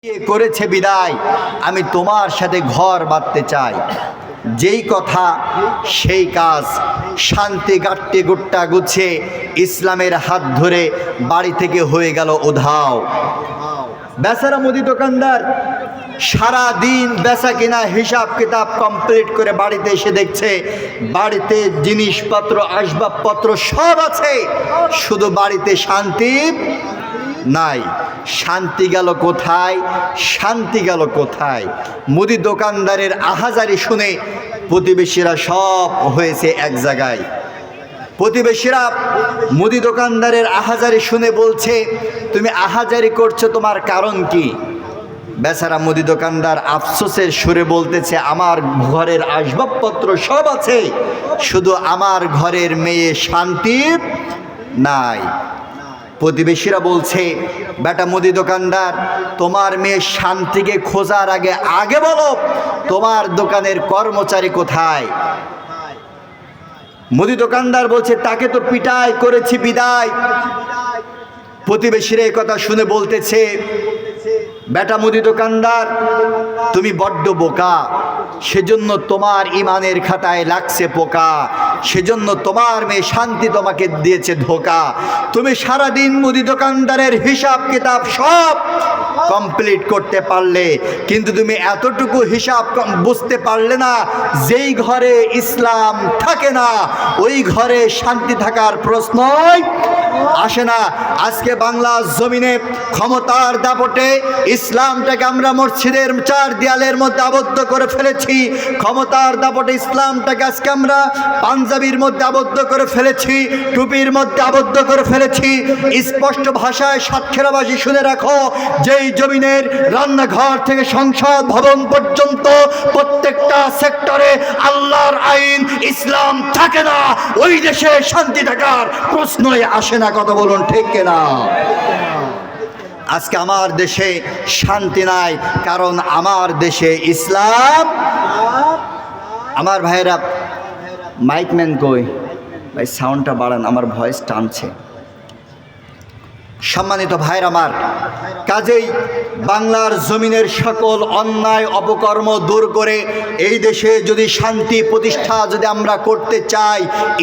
বিয়ে করেছে বিদায় আমি তোমার সাথে ঘর বাঁধতে চাই। যেই কথা সেই কাজ। শান্তি গাট্টে গুট্টা গুছিয়ে ইসলামের হাত ধরে বাড়ি থেকে হয়ে গেল উধাও। বেচারা মুদি দোকানদার সারা দিন বেচা কিনা হিসাব কিতাব কমপ্লিট করে বাড়িতে এসে দেখছে বাড়িতে জিনিসপত্র আসবাবপত্র সব আছে, শুধু বাড়িতে শান্তি নাই। শান্তি গেল কোথায়? শান্তি গেল কোথায়? মুদি দোকানদারের আহাজারি শুনে প্রতিবেশীরা সব হয়েছে এক জায়গায়। প্রতিবেশীরা মুদি দোকানদারের আহাজারি শুনে বলছে, তুমি আহাজারি করছো, তোমার কারণ কি? বেচারা মুদি দোকানদার আফসোসের সুরে বলতেছে, আমার ঘরের আসবাবপত্র সব আছে, শুধু আমার ঘরের মেয়ে শান্তি নাই। প্রতিবেশীরা বলছে, বেটা মুদি দোকানদার, তোমার মেয়ে শান্তিকে খোঁজার আগে বলো তোমার দোকানের কর্মচারী কোথায়? মুদি দোকানদার বলছে, তাকে তো পিটাই করেছি বিদায়। প্রতিবেশীরা এই কথা শুনে বলতেছে, বেটা মুদি দোকানদার, তুমি বড্ড বোকা, সেজন্য তোমার ইমানের খাতায় লাগছে পোকা, সেজন্য তোমার মেয়ে শান্তি তোমাকে দিয়েছে ধোকা। তুমি সারাদিন মুদি দোকানদারের হিসাব কিতাব সব কমপ্লিট করতে পারলে, কিন্তু তুমি এতটুকু হিসাব বুঝতে পারলে না, যেই ঘরে ইসলাম থাকে না ওই ঘরে শান্তি থাকার প্রশ্নই আসে না। আজকে বাংলার জমিনে ক্ষমতার দাপটে ইসলামটাকে আমরা মসজিদের চার দেয়ালের মধ্যে আবদ্ধ করে ফেলেছি। ক্ষমতার দাপটে ইসলামটাকে আজকে আমরা পাঞ্জাবির মধ্যে আবদ্ধ করে ফেলেছি, টুপির মধ্যে আবদ্ধ করে ফেলেছি। স্পষ্ট ভাষায় সাতক্ষীরাবাসী শুনে রাখো, যেই জমিনের রান্নাঘর থেকে সংসদ ভবন পর্যন্ত প্রত্যেকটা সেক্টরে আল্লাহর আইন ইসলাম থাকে না, ওই দেশে শান্তি থাকার প্রশ্নই আসে না। কথা বলুন ঠিক কিনা? আজকে আমার দেশে শান্তি নাই, কারণ আমার দেশে ইসলাম। আমার ভাইয়েরা, মাইকম্যান কই ভাই, সাউন্ডটা বাড়ান, আমার ভয়েস টানছে। সম্মানিত ভাইয়ের আমার, কাজেই বাংলার জমিনের সকল অন্যায় অপকর্ম দূর করে এই দেশে যদি শান্তি প্রতিষ্ঠা যদি আমরা করতে চাই,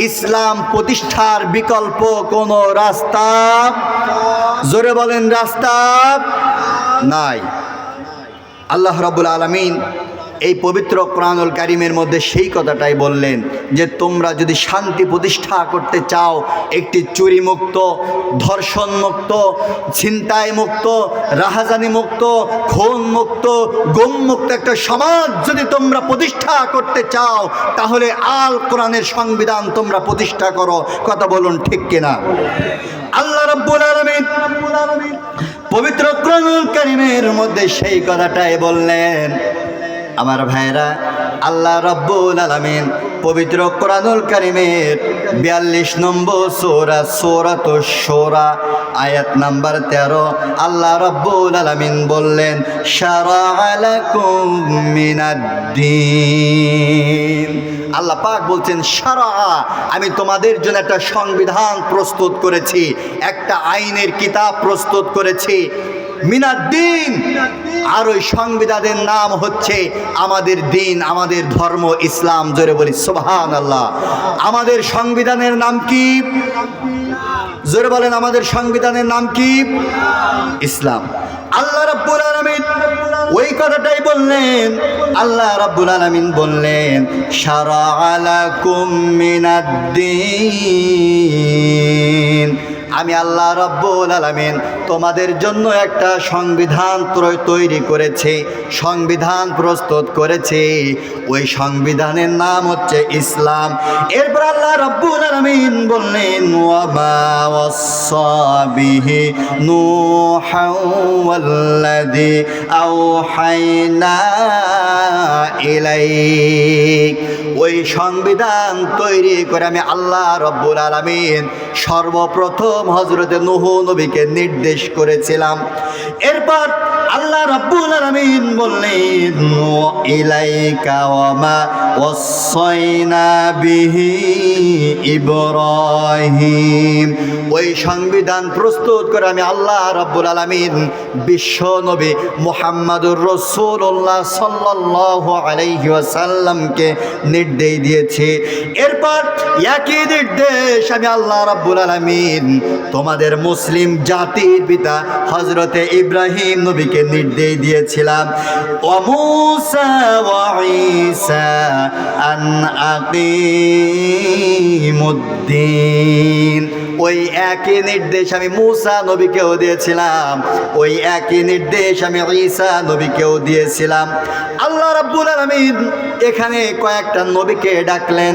ইসলাম প্রতিষ্ঠার বিকল্প কোনো রাস্তা, জোরে বলেন, রাস্তা নাই। আল্লাহ রাব্বুল আলামিন এই পবিত্র কোরআনুল কারীমের মধ্যে সেই কথাটাই বললেন যে তোমরা যদি শান্তি প্রতিষ্ঠা করতে চাও, একটি চুরি মুক্ত, ধর্ষণ মুক্ত, ছিনতাই মুক্ত, রাহাজানি মুক্ত, খুন মুক্ত, গুম মুক্ত একটা সমাজ যদি তোমরা প্রতিষ্ঠা করতে চাও, তাহলে আল কোরআনের সংবিধান তোমরা প্রতিষ্ঠা করো। কথা বলুন ঠিক কিনা? আল্লাহ রাব্বুল আলামিন পবিত্র কোরআনুল কারীমের মধ্যে সেই কথাটাই বললেন। আমার ভাইরা, আল্লাহ রাব্বুল আলামিন পবিত্র কোরআনুল কারীমের 42 নম্বর সূরা সূরাতুশ শূরা আয়াত নাম্বার 13 আল্লাহ রাব্বুল আলামিন বললেন, শারা'a লাকুম মিনাদ-দীন। আল্লাহ পাক বলছেন, শারা'a, আমি তোমাদের জন্য একটা সংবিধান প্রস্তুত করেছি, একটা আইনের কিতাব প্রস্তুত করেছি, মিনাদ-দীন। আর ওই সংবিধানের নাম হচ্ছে আমাদের দিন, আমাদের ধর্ম ইসলাম। জোরে বলি সুবহানাল্লাহ। আমাদের সংবিধানের নাম কি? জোরে বলেন, আমাদের সংবিধানের নাম কি? ইসলাম। আল্লাহ রাব্বুল আলামিন ওই কথাটাই বললেন। আল্লাহ রাব্বুল আলামিন বললেন, শারা'a লাকুম মিনাদ-দীন। আমি আল্লাহ রাব্বুল আলামিন তোমাদের জন্য একটা সংবিধান তৈরি করেছি, সংবিধান প্রস্তুত করেছি। ওই সংবিধানের নাম হচ্ছে ইসলাম। এরপর আল্লাহ রাব্বুল আলামিন বললেন, ওয়া মা ওয়াসসা বিহি নূহু ওয়াল্লাযী আওহাইনা ইলাইক। ওই সংবিধান তৈরি করে আমি আল্লাহ রাব্বুল আলামিন সর্বপ্রথম হযরতে নূহ নবীকে নির্দেশ করেছিলাম। এরপর আল্লাহ রাব্বুল আলামিন বললেন, ইলাইকা ওয়া মা ওয়াসাইনা বিহি ইব্রাহিম। ওই সংবিধান প্রস্তুত করে আমি আল্লাহ রাব্বুল আলামিন বিশ্ব নবী মুহাম্মাদুর রাসূলুল্লাহ সাল্লাল্লাহু আলাইহি ওয়াসাল্লামকে নির্দেশ দিয়েছি। এরপর একই নির্দেশ আমি আল্লাহ রাব্বুল আলামিন তোমাদের মুসলিম জাতির পিতা হযরতে ইব্রাহিম নবীকে নির্দেশ দিয়েছিলাম, ওয়া মূসা ওয়া ঈসা আন আকিমুদ্দিন। ওই একই নির্দেশ আমি মূসা নবীকেও দিয়েছিলাম, ওই একই নির্দেশ আমি ঈসা নবীকেও দিয়েছিলাম। আল্লাহ রাব্বুল আলামিন এখানে কয়েকটা নবীকে ডাকলেন,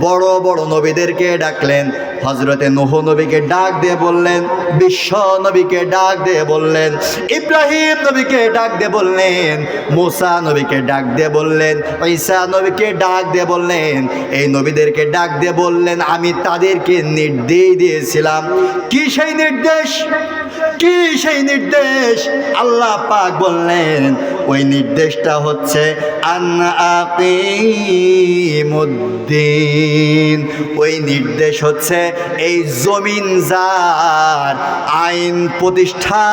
বড় বড় নবীদেরকে ডাকলেন। হযরতে নূহ নবীকে ডাক দিয়ে বললেন, বিশ্ব নবীকে ডাক দিয়ে বললেন, ইব্রাহিম নবীকে ডাক দিয়ে বললেন, মূসা নবীকে ডাক দিয়ে বললেন, ঈসা নবীকে ডাক দিয়ে বললেন। এই নবীদেরকে ডাক দিয়ে বললেন, আমি তাদেরকে নির্দেশ দিয়েছিলাম। কি সেই নির্দেশ? কি সেই নির্দেশ? আল্লাহ পাক বললেন ওই নির্দেশটা হচ্ছে আন আকিমুদ্দিন। ওই নির্দেশ হচ্ছে এই জমিন যার আইন প্রতিষ্ঠা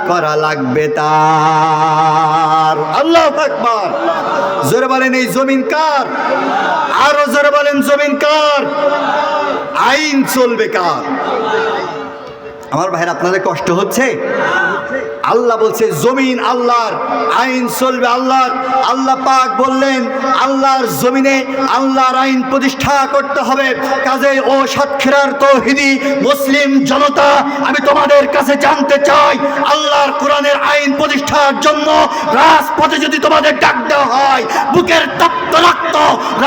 করা লাগবে তার। আল্লাহু আকবার। জোরে বলেন এই জমিন কার? আরো জোরে বলেন জমিন কার? আইন চলবে কার? আমার ভাইয়ের আপনাদের কষ্ট হচ্ছে? আল্লাহ বলছে জমিন আল্লাহর, আইন চলবে আল্লাহর। আল্লাহ পাক বললেন আল্লাহর জমিনে আল্লাহর আইন প্রতিষ্ঠা করতে হবে। কাজেই ও সাতক্ষীরার তৌহিদি মুসলিম জনতা, আমি তোমাদের কাছে জানতে চাই, আল্লাহর কোরআনের আইন প্রতিষ্ঠার জন্য রাজপথে যদি তোমাদের ডাক দেওয়া হয়, বুকের তপ্ত রক্ত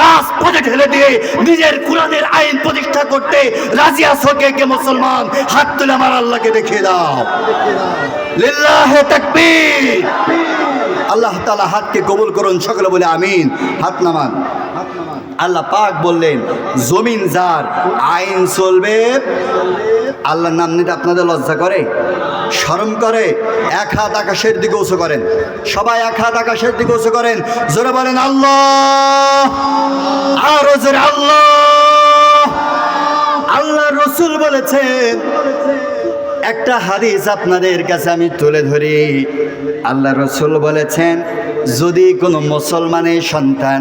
রাজপথে ঢেলে দিয়ে নিজের কোরআনের আইন প্রতিষ্ঠা করতে রাজি আছো কে কে মুসলমান? হাত তুলে আমার আল্লাহকে দেখিয়ে দাও। লিল্লাহি তাকবীর। আল্লাহ তাআলা হাতকে কবুল করুন, সকলে বলে আমিন। হাত নামান। আল্লাহ পাক বললেন জমিন যার আইন চলবে। আল্লাহর নাম নিতে আপনাদের লজ্জা করে, শরম করে? এক হাত আকাশের দিকে উঁচু করেন, সবাই এক হাত আকাশের দিকে উঁচু করেন, জোরে বলেন আল্লাহ, আরো জোরে আল্লাহ। আল্লাহ রাসূল বলেছেন, একটা হাদিস আপনাদের কাছে আমি তুলে ধরি। আল্লাহ রাসূল বলেছেন, যদি কোনো মুসলমানের সন্তান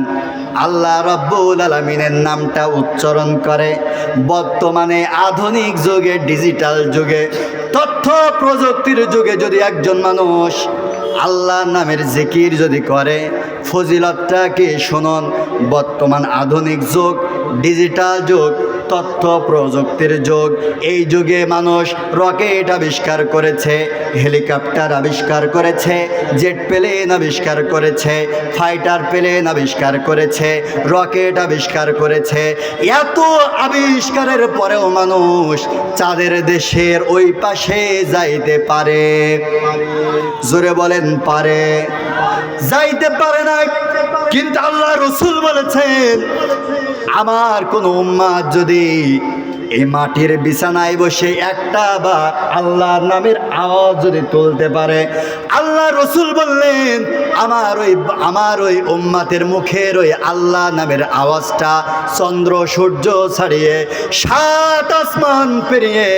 আল্লাহ রাব্বুল আলামিনের নামটা উচ্চারণ করে, বর্তমানে আধুনিক যুগে, ডিজিটাল যুগে, তথ্য প্রযুক্তির যুগে যদি একজন মানুষ আল্লাহর নামের জিকির যদি করে, ফজিলতটা কি শুনুন। বর্তমান আধুনিক যুগ, ডিজিটাল যুগ, তথ্য প্রযুক্তির যুগ। এই যুগে মানুষ রকেট আবিষ্কার করেছে, হেলিকপ্টার আবিষ্কার করেছে, জেট প্লেন আবিষ্কার করেছে, ফাইটার প্লেন আবিষ্কার করেছে, রকেট আবিষ্কার করেছে। এত আবিষ্কারের পরেও মানুষ চাঁদের দেশের ওই পাশে যাইতে পারে? জোরে বলেন পারে? যাইতে পারে না। কিন্তু আল্লাহ রাসূল বলেছেন, আমার কোন উম্মাত যদি এই মাটির বিছানায় বসে একটা বা আল্লাহর নামের আওয়াজ যদি তুলতে পারে, আল্লাহ রাসূল বললেন আমার ওই উম্মাতের মুখের ওই আল্লাহ নামের আওয়াজটা চন্দ্র সূর্য ছাড়িয়ে 7 আসমান পেরিয়ে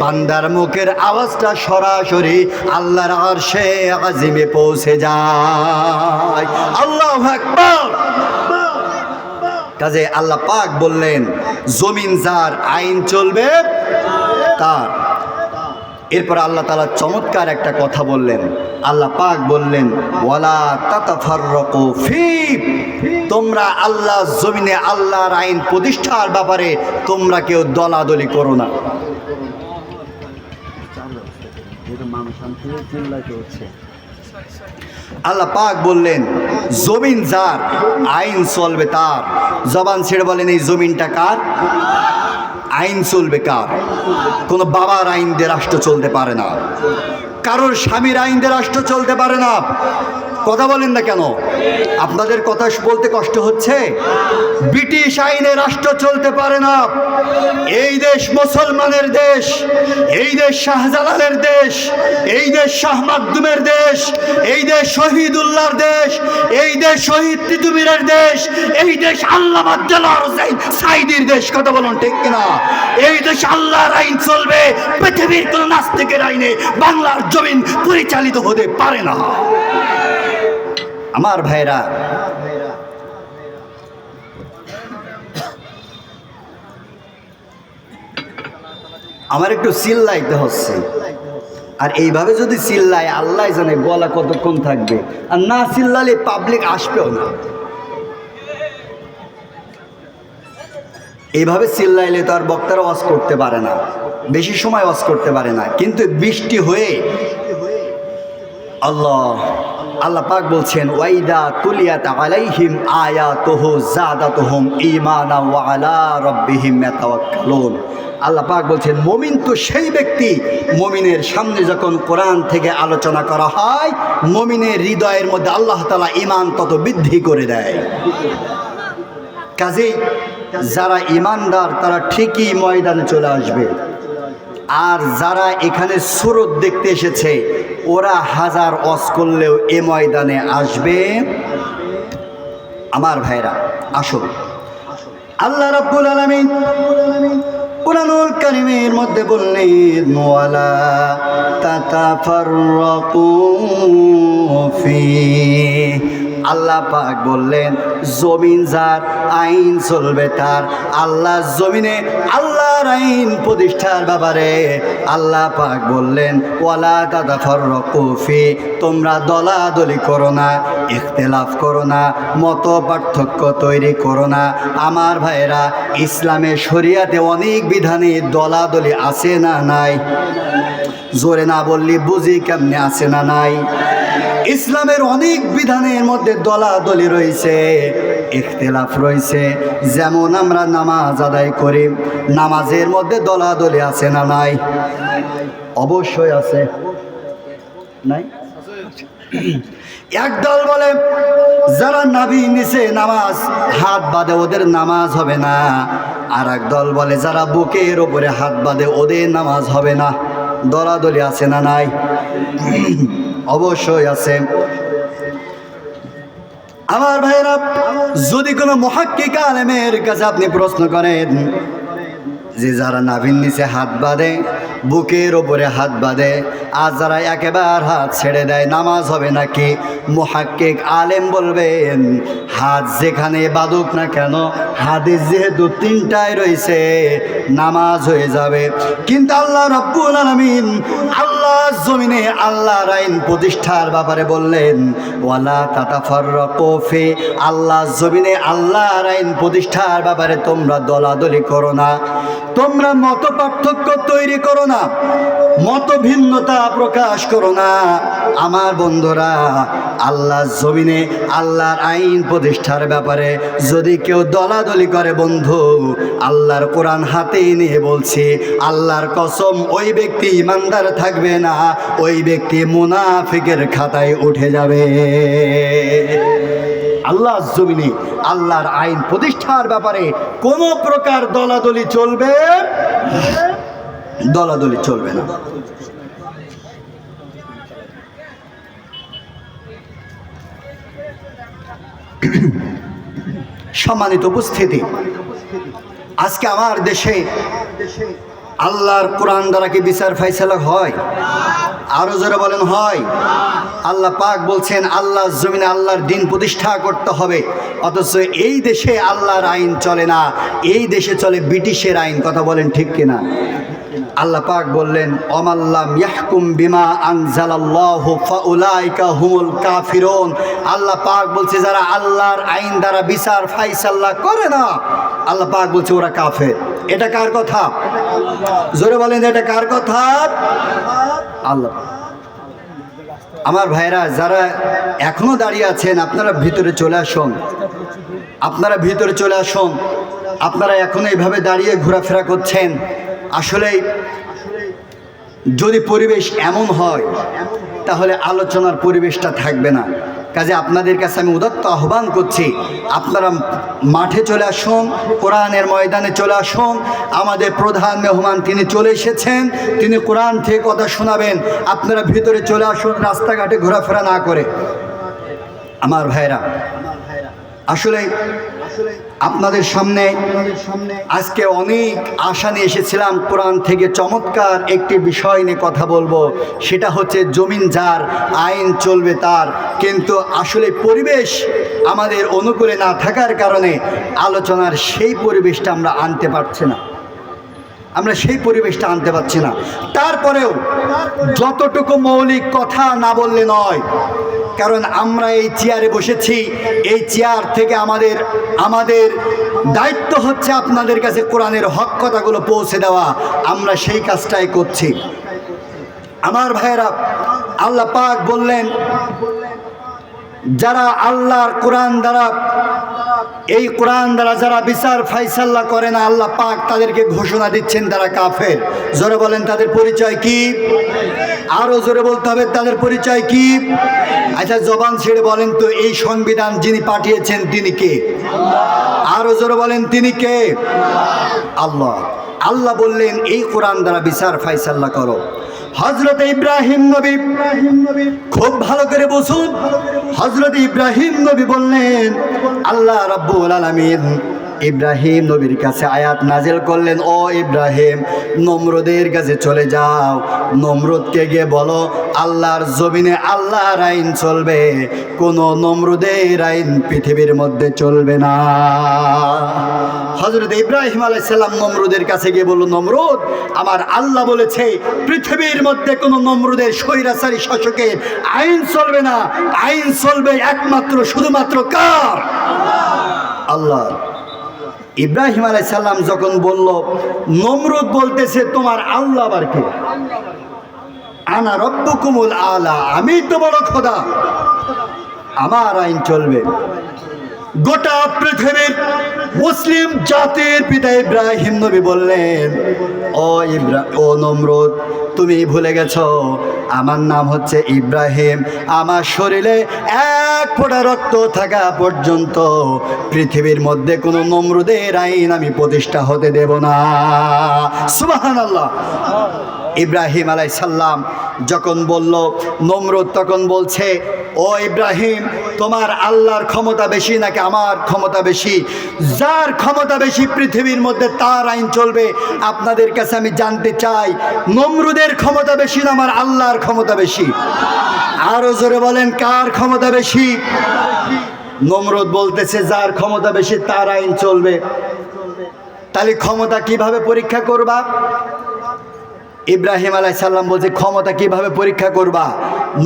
বান্দার মুখের আওয়াজটা সরাসরি আল্লাহর আরশে আজিমে পৌঁছে যায়। আল্লাহু আকবার। কাজে আল্লাহ পাক বললেন জমিন যার আইন চলবে তার। এরপর আল্লাহ তাআলা চমৎকার একটা কথা বললেন। আল্লাহ পাক বললেন, ওয়ালা তাতাফাররাকু ফি, তোমরা আল্লাহ জমিনে আল্লাহর আইন প্রতিষ্ঠার ব্যাপারে তোমরা কেউ দলাদলি করো না। আল্লাহ পাক বললেন জমিন যার আইন চলবে তার। জবান ছেড়ে বলেন এই জমিনটা কার? আইন চলবে কার? কোনো বাবার আইন দিয়ে রাষ্ট্র চলতে পারে না, কারোর স্বামীর আইন দিয়ে রাষ্ট্র চলতে পারে না, কথা বলেন না কেন? আপনাদের কথা বলতে কষ্ট হচ্ছে? ব্রিটিশ আইনে রাষ্ট্র চলতে পারে না। এই দেশ মুসলমানের দেশ, এই দেশ শাহজালালের দেশ, এই দেশ শাহ মাকদুমের দেশ, এই দেশ শহীদুল্লাহর দেশ, এই দেশ শহীদ তিতুমীরের দেশ, এই দেশ আল্লামা দেলোয়ার হোসেন সাঈদীর দেশ। কথা বলুন ঠিক কিনা? এই দেশ আল্লাহর আইন চলবে, পৃথিবীর কোন নাস্তিকের আইনে বাংলার জমিন পরিচালিত হতে পারে না। আমার ভাইরা, আমার একটু চিল্লাইতে হচ্ছে, আর এইভাবে যদি চিল্লাই আল্লাহ জানে গলা কতক্ষণ থাকবে, আর না চিল্লালে পাবলিক আসবেও না। এইভাবে চিল্লাইলে তো আর বক্তারা ওয়াজ করতে পারে না, বেশি সময় ওয়াজ করতে পারে না। কিন্তু বৃষ্টি হয়ে আল্লাহ পাক বলছেন, ওয়াইদা তুলিয়াত আলাইহিম আয়াতুহু যাদাতুহুম ঈমানা ওয়া আলা রাব্বিহিম ইয়াতাওয়াক্কালুন। আল্লাহ পাক বলছেন, মুমিন তো সেই ব্যক্তি, মুমিনের সামনে যখন কোরআন থেকে আলোচনা করা হয়, মুমিনের হৃদয়ের মধ্যে আল্লাহ তাআলা ঈমান তত বৃদ্ধি করে দেয়। কাজেই যারা ঈমানদার তারা ঠিকই ময়দানে চলে আসবে, আর যারা এখানে সুরত দেখতে এসেছে ওরা হাজার ওয়াজ করলেও এ ময়দানে আসবে। আমার ভাইরা, আসুন, আল্লাহ রাব্বুল আলামিন কুরআনুল কারীমের মধ্যে বললেন, ওয়ালা তাতাফাররাকু ফি। আল্লাহ পাক বললেন, জমিন যার, আইন চলবে তার। আল্লাহ জমিনে আল্লাহর আইন প্রতিষ্ঠার ব্যাপারে আল্লাহ পাক বললেন, ওয়ালা তাতাফাররাকু ফি, তোমরা দলাদলি করো না, ইখতিলাফ করো না, মত পার্থক্য তৈরি করো না। আমার ভাইরা, ইসলামের শরিয়াতে অনেক বিধানে দলাদলি আছে না নাই? জোরে না বললি বুঝি কেমনে আছে না নাই? ইসলামের অনেক বিধানের মধ্যে দলাদলি রয়েছে, ইখতিলাফ রয়েছে। যেমন আমরা নামাজ আদায় করি, নামাজের মধ্যে দলাদলি আছে না নাই? অবশ্যই আছে, নাই? একদল বলে যারা নাভি নিচে নামাজ হাত বাঁধে ওদের নামাজ হবে না, আর একদল বলে যারা বুকের ওপরে হাত বাঁধে ওদের নামাজ হবে না। দলাদলি আছে না নাই? অবশ্যই আছে। আমার ভাইরা, যদি কোনো মুহাক্কিক আলেমের কাছে আপনি প্রশ্ন করেন যে যারা নাভির নিচে হাত বাঁধে, বুকের ওপরে হাত বাঁধে, আর যারা একেবারে হাত ছেড়ে দেয় নামাজ হবে নাকি, মুহাক্কিক আলেম বলবেন হাত যেখানে বাঁধুক না কেন, হাদিস যেহেতু তিনটায় রয়েছে নামাজ হয়ে যাবে। কিন্তু আল্লাহ রাব্বুল আলামিন আল্লাহ জমিনে আল্লাহর আইন প্রতিষ্ঠার ব্যাপারে বললেন, ওয়ালা তাতাফাররাকু ফি। আল্লাহ জমিনে আল্লাহর আইন প্রতিষ্ঠার ব্যাপারে তোমরা দলাদলি করো না, তোমরা মত পার্থক্য তৈরি করো না, মত ভিন্নতা প্রকাশ করো না। আমার বন্ধুরা, আল্লাহ জমিনে আল্লাহর আইন প্রতিষ্ঠার ব্যাপারে যদি কেউ দলাদলি করে, বন্ধু আল্লাহর কোরআন হাতে নিয়ে বলছি, আল্লাহর কসম ওই ব্যক্তি ইমানদার থাকবে না, ওই ব্যক্তি মুনাফিকের খাতায় উঠে যাবে। আল্লাহ জমিনে আল্লাহর আইন প্রতিষ্ঠার ব্যাপারে কোনো প্রকার দলাদলি চলবে, দলাদলি চলবে না। সম্মানিত উপস্থিতি, আজকে আমার দেশে আল্লাহর কোরআন দ্বারা কি বিচার ফাইসালা হয়? আরো জোরে বলেন, হয়? আল্লাহ পাক বলছেন আল্লাহ জমিনে আল্লাহর দ্বীন প্রতিষ্ঠা করতে হবে, অথচ এই দেশে আল্লাহর আইন চলে না, এই দেশে চলে ব্রিটিশের আইন। কথা বলেন ঠিক কিনা? আল্লাহ পাক বললেন, অমাল্লাম ইয়াহকুম বিমা আনজালাল্লাহু ফাউলাইকা হুমুল কাফিরুন। আল্লাহ পাক বলছে যারা আল্লাহর আইন দ্বারা বিচার ফাইসালা করে না, আল্লাহ পাক বলছে ওরা কাফের। এটা কার কথা? জোরে বলেন, এটা কার কথা? আল্লাহ। আমার ভাইরা, যারা এখনো দাঁড়িয়ে আছেন আপনারা ভিতরে চলে আসুন, আপনারা ভিতরে চলে আসুন। আপনারা এখনো এইভাবে দাঁড়িয়ে ঘোরাফেরা করছেন, আসলে যদি পরিবেশ এমন হয় তাহলে আলোচনার পরিবেশটা থাকবে না। কাজে আপনাদের কাছে আমি উদাত্ত আহ্বান করছি, আপনারা মাঠে চলে আসুন, কোরআনের ময়দানে চলে আসুন। আমাদের প্রধান মেহমান তিনি চলে এসেছেন, তিনি কোরআন থেকে কথা শোনাবেন। আপনারা ভিতরে চলে আসুন, রাস্তাঘাটে ঘোরাফেরা না করে। আমার ভাইরা, আসলে আপনাদের সামনে আজকে অনেক আশা নিয়ে এসেছিলাম। কোরআন থেকে চমৎকার একটি বিষয় নিয়ে কথা বলবো, সেটা হচ্ছে জমিন যার আইন চলবে তার। কিন্তু আসলে পরিবেশ আমাদের অনুকূলে না থাকার কারণে আলোচনার সেই পরিবেশটা আমরা আনতে পারছি না, তারপরেও যতটুকু মৌলিক কথা না বললে নয়, কারণ আমরা এই চেয়ারে বসেছি, এই চেয়ার থেকে আমাদের দায়িত্ব হচ্ছে আপনাদের কাছে কোরআনের হক কথাগুলো পৌঁছে দেওয়া। আমরা সেই কাজটাই করছি। আমার ভাইয়েরা, আল্লাহ পাক বললেন, যারা আল্লাহর কোরআন দ্বারা, এই কোরআন দ্বারা যারা বিচার ফাইসাল্লা করে না, আল্লাহ পাক তাদেরকে ঘোষণা দিচ্ছেন তারা কাফের। জোরে বলেন তাদের পরিচয় কি? আরো জোরে বলতে হবে তাদের পরিচয় কি? আচ্ছা, জবান ছেড়ে বলেন তো, এই সংবিধান যিনি পাঠিয়েছেন তিনি কে? আরো জোরে বলেন তিনি কে? আল্লাহ। আল্লাহ বললেন এই কোরআন দ্বারা বিচার ফাইসাল্লা করো। হযরত ইব্রাহিম নবী, খুব ভালো করে বুঝুন, হযরত ইব্রাহিম নবী বললেন, আল্লাহ রাব্বুল আলামিন ইব্রাহিম নবীর কাছে আয়াত নাজিল করলেন, ও ইব্রাহিম, নমরুদের কাছে চলে যাও, নমরুদকে গিয়ে বলো আল্লাহর জমিনে আল্লাহর আইন চলবে, কোনো নমরুদের আইন পৃথিবীর মধ্যে চলবে না। হযরত ইব্রাহিম আলাইহিস সালাম নমরুদের কাছে গিয়ে বলল, নমরুদ, আমার আল্লাহ বলেছে পৃথিবীর মধ্যে কোনো নমরুদের স্বৈরাচারী শাসকের আইন চলবে না, আইন চলবে একমাত্র শুধুমাত্র কার? আল্লাহ। ইব্রাহিম আলাইহিস সালাম যখন বলল, নমরুদ বলতেছে তোমার আল্লাহ আবার কে? আনা রব্বুকুমুল আলা, আমি তো বড় খোদা, আমার আইন চলবে। গোটা পৃথিবীর মুসলিম জাতির পিতা ইব্রাহিম নবী বললেন, ও নমরুদ, তুমি ভুলে গেছো আমার নাম হচ্ছে ইব্রাহিম, আমার শরীরে এক ফোঁটা রক্ত থাকা পর্যন্ত পৃথিবীর মধ্যে কোনো নমরুদের আইন আমি প্রতিষ্ঠা হতে দেব না। সুবহানাল্লাহ। ইব্রাহিম আলাইহিস সালাম যখন বলল, নমরুদ তখন বলছে, ও ইব্রাহিম, তোমার আল্লাহর ক্ষমতা বেশি নাকি আমার ক্ষমতা বেশি? যার ক্ষমতা বেশি পৃথিবীর মধ্যে তার আইন চলবে। আপনাদের কাছে আমি জানতে চাই, নমরুদের ক্ষমতা বেশি না আমার আল্লাহর ক্ষমতা বেশি? আরো জোরে বলেন, কার ক্ষমতা বেশি? নমরুদ বলতেছে যার ক্ষমতা বেশি তার আইন চলবে। তাহলে ক্ষমতা কিভাবে পরীক্ষা করবা? ইব্রাহিম আলাইহিস সালাম বলছে, ক্ষমতা কিভাবে পরীক্ষা করবা?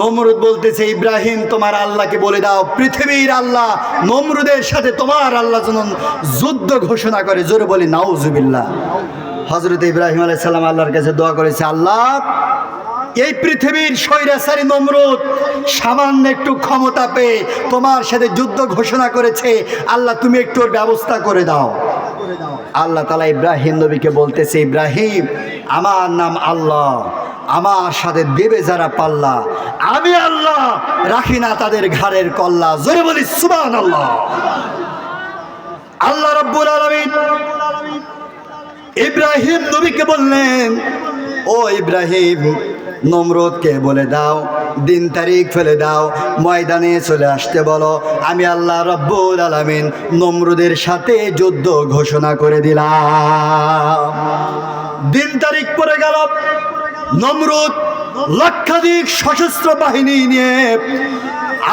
নমরুদ বলতেছে, ইব্রাহিম, তোমার আল্লাহকে বলে দাও পৃথিবীর আল্লাহ নমরুদের সাথে তোমার আল্লাহ যেন যুদ্ধ ঘোষণা করে। জোরে বলি নাউজুবিল্লাহ। হযরত ইব্রাহিম আলাইহিস সালাম আল্লাহর কাছে দোয়া করেছে, আল্লাহ, এই পৃথিবীর স্বৈরাচারী নমরুদ সামান্য একটু ক্ষমতা পেয়ে তোমার সাথে যুদ্ধ ঘোষণা করেছে, আল্লাহ তুমি একটু ওর ব্যবস্থা করে দাও। আল্লাহ তাআলা ইব্রাহিম নবীকে বলতেছে, ইব্রাহিম, আমার নাম আল্লাহ, আমার সাথে দেবে যারা পাল্লা, আমি আল্লাহ রাখি না তাদের ঘাড়ের কল্লা। জোরে বলি সুবহানাল্লাহ। আল্লাহ রাব্বুল আলামিন ইব্রাহিম নবীকে বললেন, ও ইব্রাহিম, নমরুদকে বলে দাও, দিন তারিখ ফেলে দাও, ময়দানে চলে আসতে বলো, আমি আল্লাহ রাব্বুল আলামিন নমরুদের সাথে যুদ্ধ ঘোষণা করে দিলাম। দিন তারিখ পড়ে গেল, নমরুদ লক্ষাধিক সশস্ত্র বাহিনী নিয়ে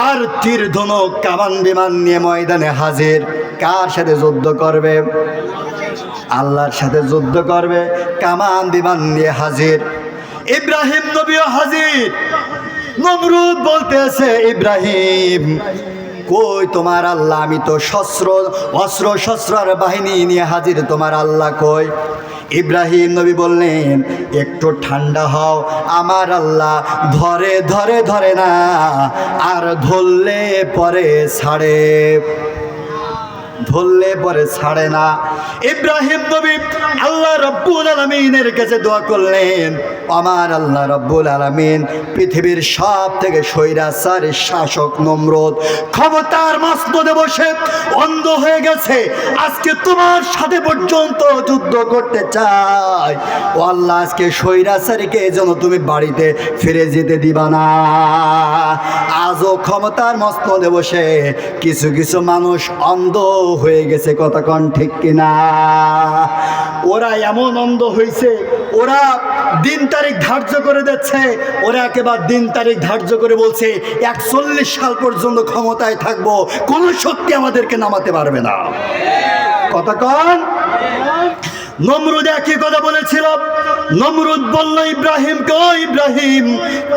আর তীর ধনুক কামান বিমান নিয়ে ময়দানে হাজির। কার সাথে যুদ্ধ করবে? আল্লাহর সাথে যুদ্ধ করবে। কামান বিমান নিয়ে হাজির, ইব্রাহিম নবীও হাজির। নমরুদ বলতেছে, ইব্রাহিম, কই তোমার আল্লাহ? আমি তো অস্ত্র শস্ত্র আর বাহিনী নিয়ে হাজির, তোমার আল্লাহ কই? ইব্রাহিম নবী বললেন, একটু ঠান্ডা হও, আমার আল্লাহ ধরে ধরে ধরে না, আর ধরলে পরে ছাড়ে। ধরলে পরে ছাড়ে না। ইব্রাহিম নবী আল্লাহ রাব্বুল আলামিনের কাছে দোয়া করলেন, আমার আল্লাহ রাব্বুল আলামিন পৃথিবীর সব থেকে স্বৈরাচারী শাসক নমরুদ ক্ষমতার মসনদে বসে অন্ধ হয়ে গেছে, আজকে তোমার সাথে পর্যন্ত যুদ্ধ করতে চাই। ও আল্লাহ, আজকে স্বৈরাচারীকে যেন তুমি বাড়িতে ফিরে যেতে দিবা না। আজও ক্ষমতার মসনদে বসে কিছু কিছু মানুষ অন্ধ হয়ে গেছে, কতক্ষণ ঠিক কিনা? ওরা এমন অন্ধ হয়েছে, ওরা দিন তারিখ ধার্য করে দিচ্ছে, ওরা একেবারে দিন তারিখ ধার্য করে বলছে 41 সাল পর্যন্ত ক্ষমতায় থাকবো, কোনো শক্তি আমাদেরকে নামাতে পারবে না। কতক্ষণ? নমরুদ একই কথা বলেছিল। নমরুদ বলল ইব্রাহিমকে, ও ইব্রাহিম,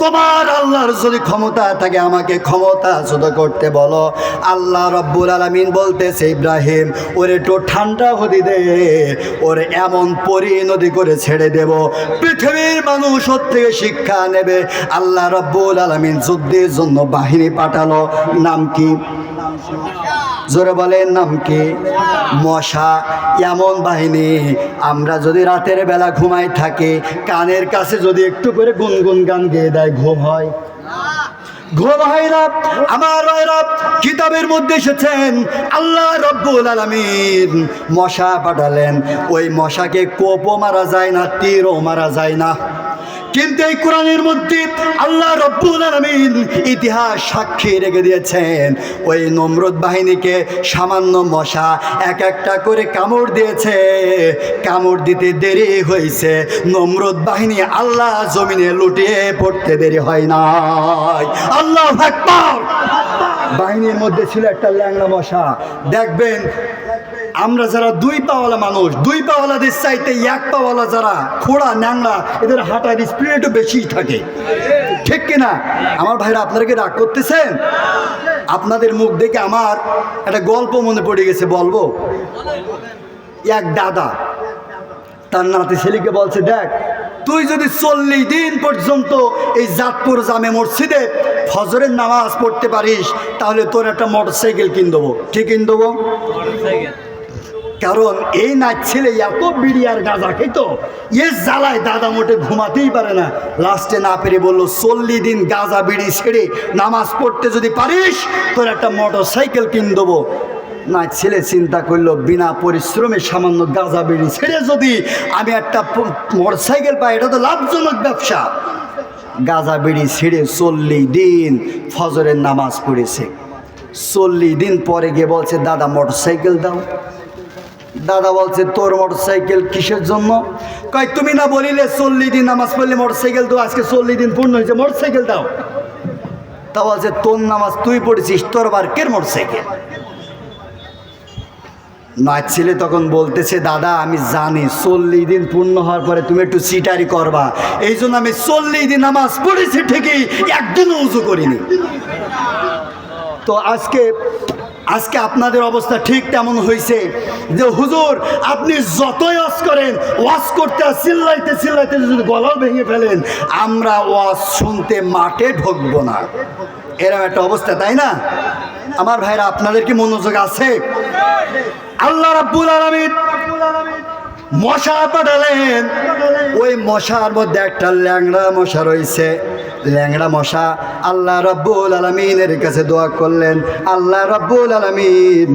তোমার আল্লাহর যদি ক্ষমতা থাকে আমাকে ক্ষমতাচ্যুত করতে বলো। আল্লাহ রাব্বুল আলামিন বলতেছে, ইব্রাহিম ওরে একটু ঠান্ডা হতে দে, ওরে এমন পরিণতি করে ছেড়ে দেব পৃথিবীর মানুষ ওর থেকে শিক্ষা নেবে। আল্লাহ রাব্বুল আলামিন যুদ্ধের জন্য বাহিনী পাঠালো। নাম কি? জোরে বলেন, নাম কি? মশা। এমন বাহিনী, আমরা যদি রাতের বেলা ঘুমাই থাকি, কানের কাছে যদি একটু করে গুনগুন গান গেয়ে দেয়, ঘুম হয়? ঘুম হয় না। আমার ভাইরা, কিতাবের মধ্যে এসেছেন আল্লাহ রাব্বুল আলামিন মশা পাঠালেন। ওই মশাকে কোপও মারা যায় না, তীরও মারা যায় না, কিন্তু এই কোরআনের মধ্যে আল্লাহ রাব্বুল আলামিন ইতিহাস সাক্ষী রেখে দিয়েছেন, ওই নমরুদ বাহিনীকে সামান্য মশা এক একটা করে কামড় দিয়েছে। কামড় দিতে দেরি হয়েছে, নমরুদ বাহিনী আল্লাহ জমিনে লুটিয়ে পড়তে দেরি হয় নাই। আল্লাহু আকবার। বাহিনীর মধ্যে ছিল একটা ল্যাংড়া মশা। দেখবেন আমরা যারা দুই পাওয়ালা মানুষ, দুই পাওয়ালাদের চাইতে এক পাওয়ালা যারা খোড়া ন্যাংরা, এদের হাঁটার স্পিড একটু বেশি থাকে, ঠিক কিনা? আমার ভাইরা, আপনারা কি রাগ করতেছেন? আপনাদের মুখ দেখে আমার একটা গল্প মনে পড়ে গেছে, বলবো। এক দাদা তার নাতি ছেলেকে বলছে, দেখ তুই যদি 40 দিন পর্যন্ত এই জাতপুর জামে মসজিদে ফজরের নামাজ পড়তে পারিস, তাহলে তোর একটা মোটরসাইকেল কিনে দেবো। ঠিক কিনে দেবো? কারণ এই নাচ ছেলে এত বিড়ি আর গাঁজা খেত, এ জ্বালায় দাদা মোটে ঘুমাতেই পারে না। লাস্টে না পেরে বললো, 40 দিন গাঁজা বিড়ি ছেড়ে নামাজ পড়তে যদি পারিস, তোর একটা মোটরসাইকেল কিনে দেবো। না, ছেলে চিন্তা করলো, বিনা পরিশ্রমে সামান্য গাঁজা বিড়ি ছেড়ে যদি আমি একটা মোটরসাইকেল পাই, এটা তো লাভজনক ব্যবসা। গাঁজা বিড়ি ছেড়ে 40 দিন ফজরের নামাজ পড়েছে। 40 দিন পরে গিয়ে বলছে, দাদা মোটরসাইকেল দাও। দাদা বলছে, তোর মোটরসাইকেল কিসের জন্য? কয়, তুমি না বলিলে 40 দিন নামাজ পড়লে মোটরসাইকেল দাও, আজকে 40 দিন পূর্ণ হয়েছে, মোটরসাইকেল দাও। তা বলছে, তোর নামাজ তুই পড়েছিস, তোর বার কের মোটরসাইকেল? না, ছেলে তখন বলতেছে, দাদা আমি জানি 40 দিন পূর্ণ হওয়ার পরে তুমি একটু চিটারি করবা, এই জন্য আমি 40 দিন নামাজ পড়েছি ঠিকই, একদিনও উজু করিনি। তো আজকে আপনাদের অবস্থা ঠিক তেমন হয়েছে যে, হুজুর আপনি যতই ওয়াজ করেন, ওয়াজ করতে চিল্লাইতে চিল্লাইতে যদি গলাও ভেঙে ফেলেন, আমরা ওয়াজ শুনতে মাঠে ঢুকবো না, এরকম একটা অবস্থা, তাই না? আমার ভাইরা, আপনাদের কি মনোযোগ আছে? আল্লাহ রাব্বুল আলামিন মশা পাঠালেন। ওই মশার মধ্যে একটা ল্যাংড়া মশা রয়েছে। ল্যাংড়া মশা আল্লাহ রাব্বুল আলামিনের কাছে দোয়া করলেন, আল্লাহ রাব্বুল আলামিন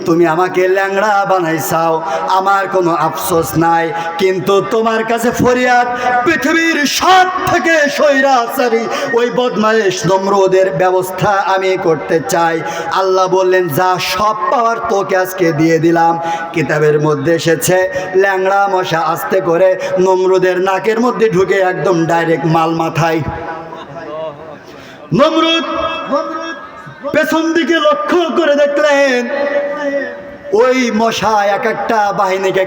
তুমি আমাকে ল্যাংড়া বানাইছাও, আমার কোনো আফসোস নাই, কিন্তু তোমার কাছে ফরিয়াদ, পৃথিবীর সব থেকে স্বৈরাচারী ওই বদমাইশ নমরুদের ব্যবস্থা আমি করতে চাই। আল্লাহ বললেন, যা, সব পাওয়ার তোকে আজকে দিয়ে দিলাম। কিতাবের মধ্যে এসেছে, ল্যাংড়া মশা আস্তে করে নমরুদের নাকের মধ্যে ঢুকে একদম ডাইরেক্ট মাল মাথায়। নমরুদ পেছন দিকে লক্ষ্য করে দেখলেন, ওই মশা এক একটা বাহিনীকে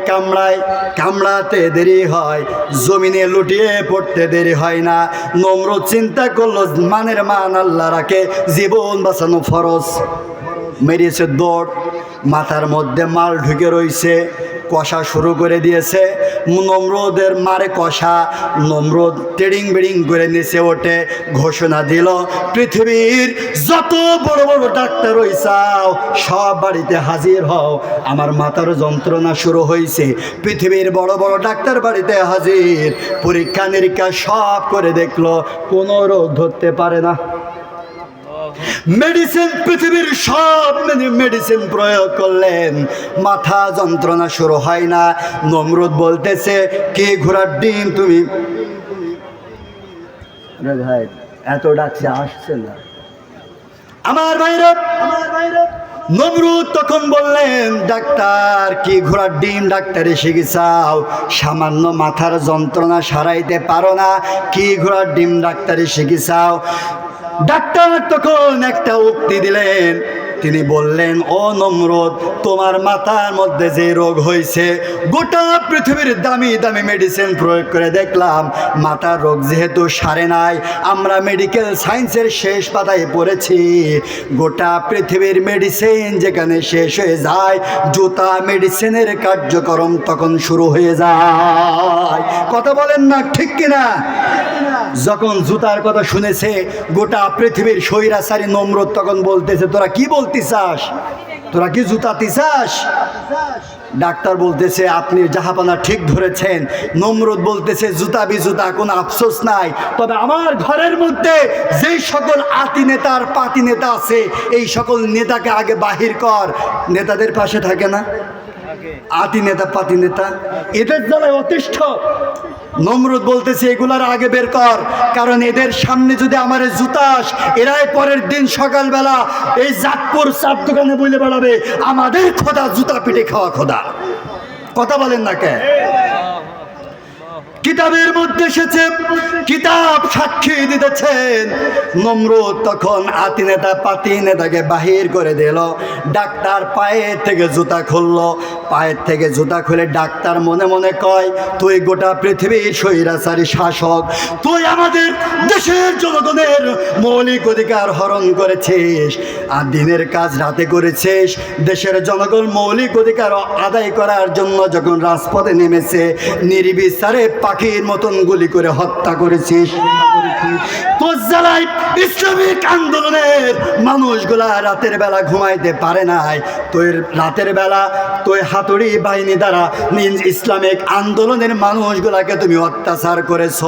কামড়াতে দেরি হয়, জমিনে লুটিয়ে পড়তে দেরি হয় না। নমরুদ চিন্তা করলো, মানের মান আল্লাহ রাখে, জীবন বাঁচানো ফরজ। মেরেছে দৌড়, মাথার মধ্যে মাল ঢুকে রয়েছে, কষা শুরু করে দিয়েছে। নমরুদের মারে কষা। নমরুদ টেডিং বেডিং করে নিচে ওঠে, ঘোষণা দিল, পৃথিবীর যত বড় বড় ডাক্তার হইছাও সব বাড়িতে হাজির হও, আমার মাথার যন্ত্রণা শুরু হয়েছে। পৃথিবীর বড় বড় ডাক্তার বাড়িতে হাজির, পরীক্ষা নিরীক্ষা সব করে দেখলো, কোনো রোগ ধরতে পারে না। মেডিসিন, পৃথিবীর সব মেডিসিন প্রয়োগ করলেন, মাথা যন্ত্রণা শুরু হয় না। নমরুদ বলতেছে, কে ঘোড়ার ডিম তুমি? ভাই এত ডাকছে, আসছে না আমার ভাইরা। নমরুদ তখন বললেন, ডাক্তার কি ঘোড়ার ডিম ডাক্তার এসে গেছাও, সামান্য মাথার যন্ত্রণা সারাইতে পারো না, কি ঘোড়ার ডিম ডাক্তার এসে গেছাও? ডাক্তার তখন একটা উক্তি দিলেন, তিনি বললেন, ও নমরুদ, তোমার মাথার মধ্যে যে রোগ হয়েছে, গোটা পৃথিবীর দামি দামি মেডিসিন প্রয়োগ করে দেখলাম, মাথার রোগ যেহেতু সারে নাই, আমরা মেডিকেল সায়েন্সের শেষ পাতায় পড়েছি, গোটা পৃথিবীর মেডিসিন যেখানে শেষ হয়ে যায়, জুতা মেডিসিনের কার্যক্রম তখন শুরু হয়ে যায়। কথা বলেন না, ঠিক কিনা? যখন জুতার কথা শুনেছে গোটা পৃথিবীর স্বৈরাচারী নমরুদ তখন বলতেছে, তোরা কি বলতে চাস? তোরা কি জুতাতে চাস? ডাক্তার বলতেছে, আপনি জাহাপানা ঠিক ধরেছেন। নমরুদ বলতেছে, জুতা বিজুতা কোনো আফসোস নাই, তবে আমার ঘরের মধ্যে যেই সকল আতি নেতা আর পাতি নেতা আছে, এই সকল নেতাকে আগে বাহির কর। নেতাদের পাশে থাকে না আতি নেতা পাতি নেতা, এদের জ্বালায় অতিষ্ঠ। নমরুদ বলতেছে, এগুলার আগে বের কর, কারণ এদের সামনে যদি আমার জুতাস, এরাই পরের দিন সকালবেলা এই জাতপুর চার দোকানে বলে বেড়াবে, আমাদের খোদা জুতা পিঠে খাওয়া খোদা। কথা বলেন না কে? কিতাবের মধ্যে এসেছে, কিতাব সাক্ষী দিতেছেন, নমরুদ তখন আতি নেতা পাতি নেতাকে বাহির করে দিল। ডাক্তার পায়ের থেকে জুতা খুললো, পায়ের থেকে জুতা খুলে ডাক্তার মনে মনে কয়, তুই গোটা পৃথিবীর স্বৈরাচারী শাসক, তুই আমাদের দেশের জনগণের মৌলিক অধিকার হরণ করেছিস, আর দিনের কাজ রাতে করেছিস। দেশের জনগণ মৌলিক অধিকার আদায় করার জন্য যখন রাজপথে নেমেছে, নির্বিচারে পাখির মতন গুলি করে হত্যা করেছিস। তোর জ্বালায় ইসলামিক আন্দোলনের মানুষগুলা রাতের বেলা ঘুমাইতে পারে নাই, তুই রাতের বেলা তুই হাতুড়ি বাহিনী দ্বারা ইসলামিক আন্দোলনের মানুষগুলাকে তুমি অত্যাচার করেছ,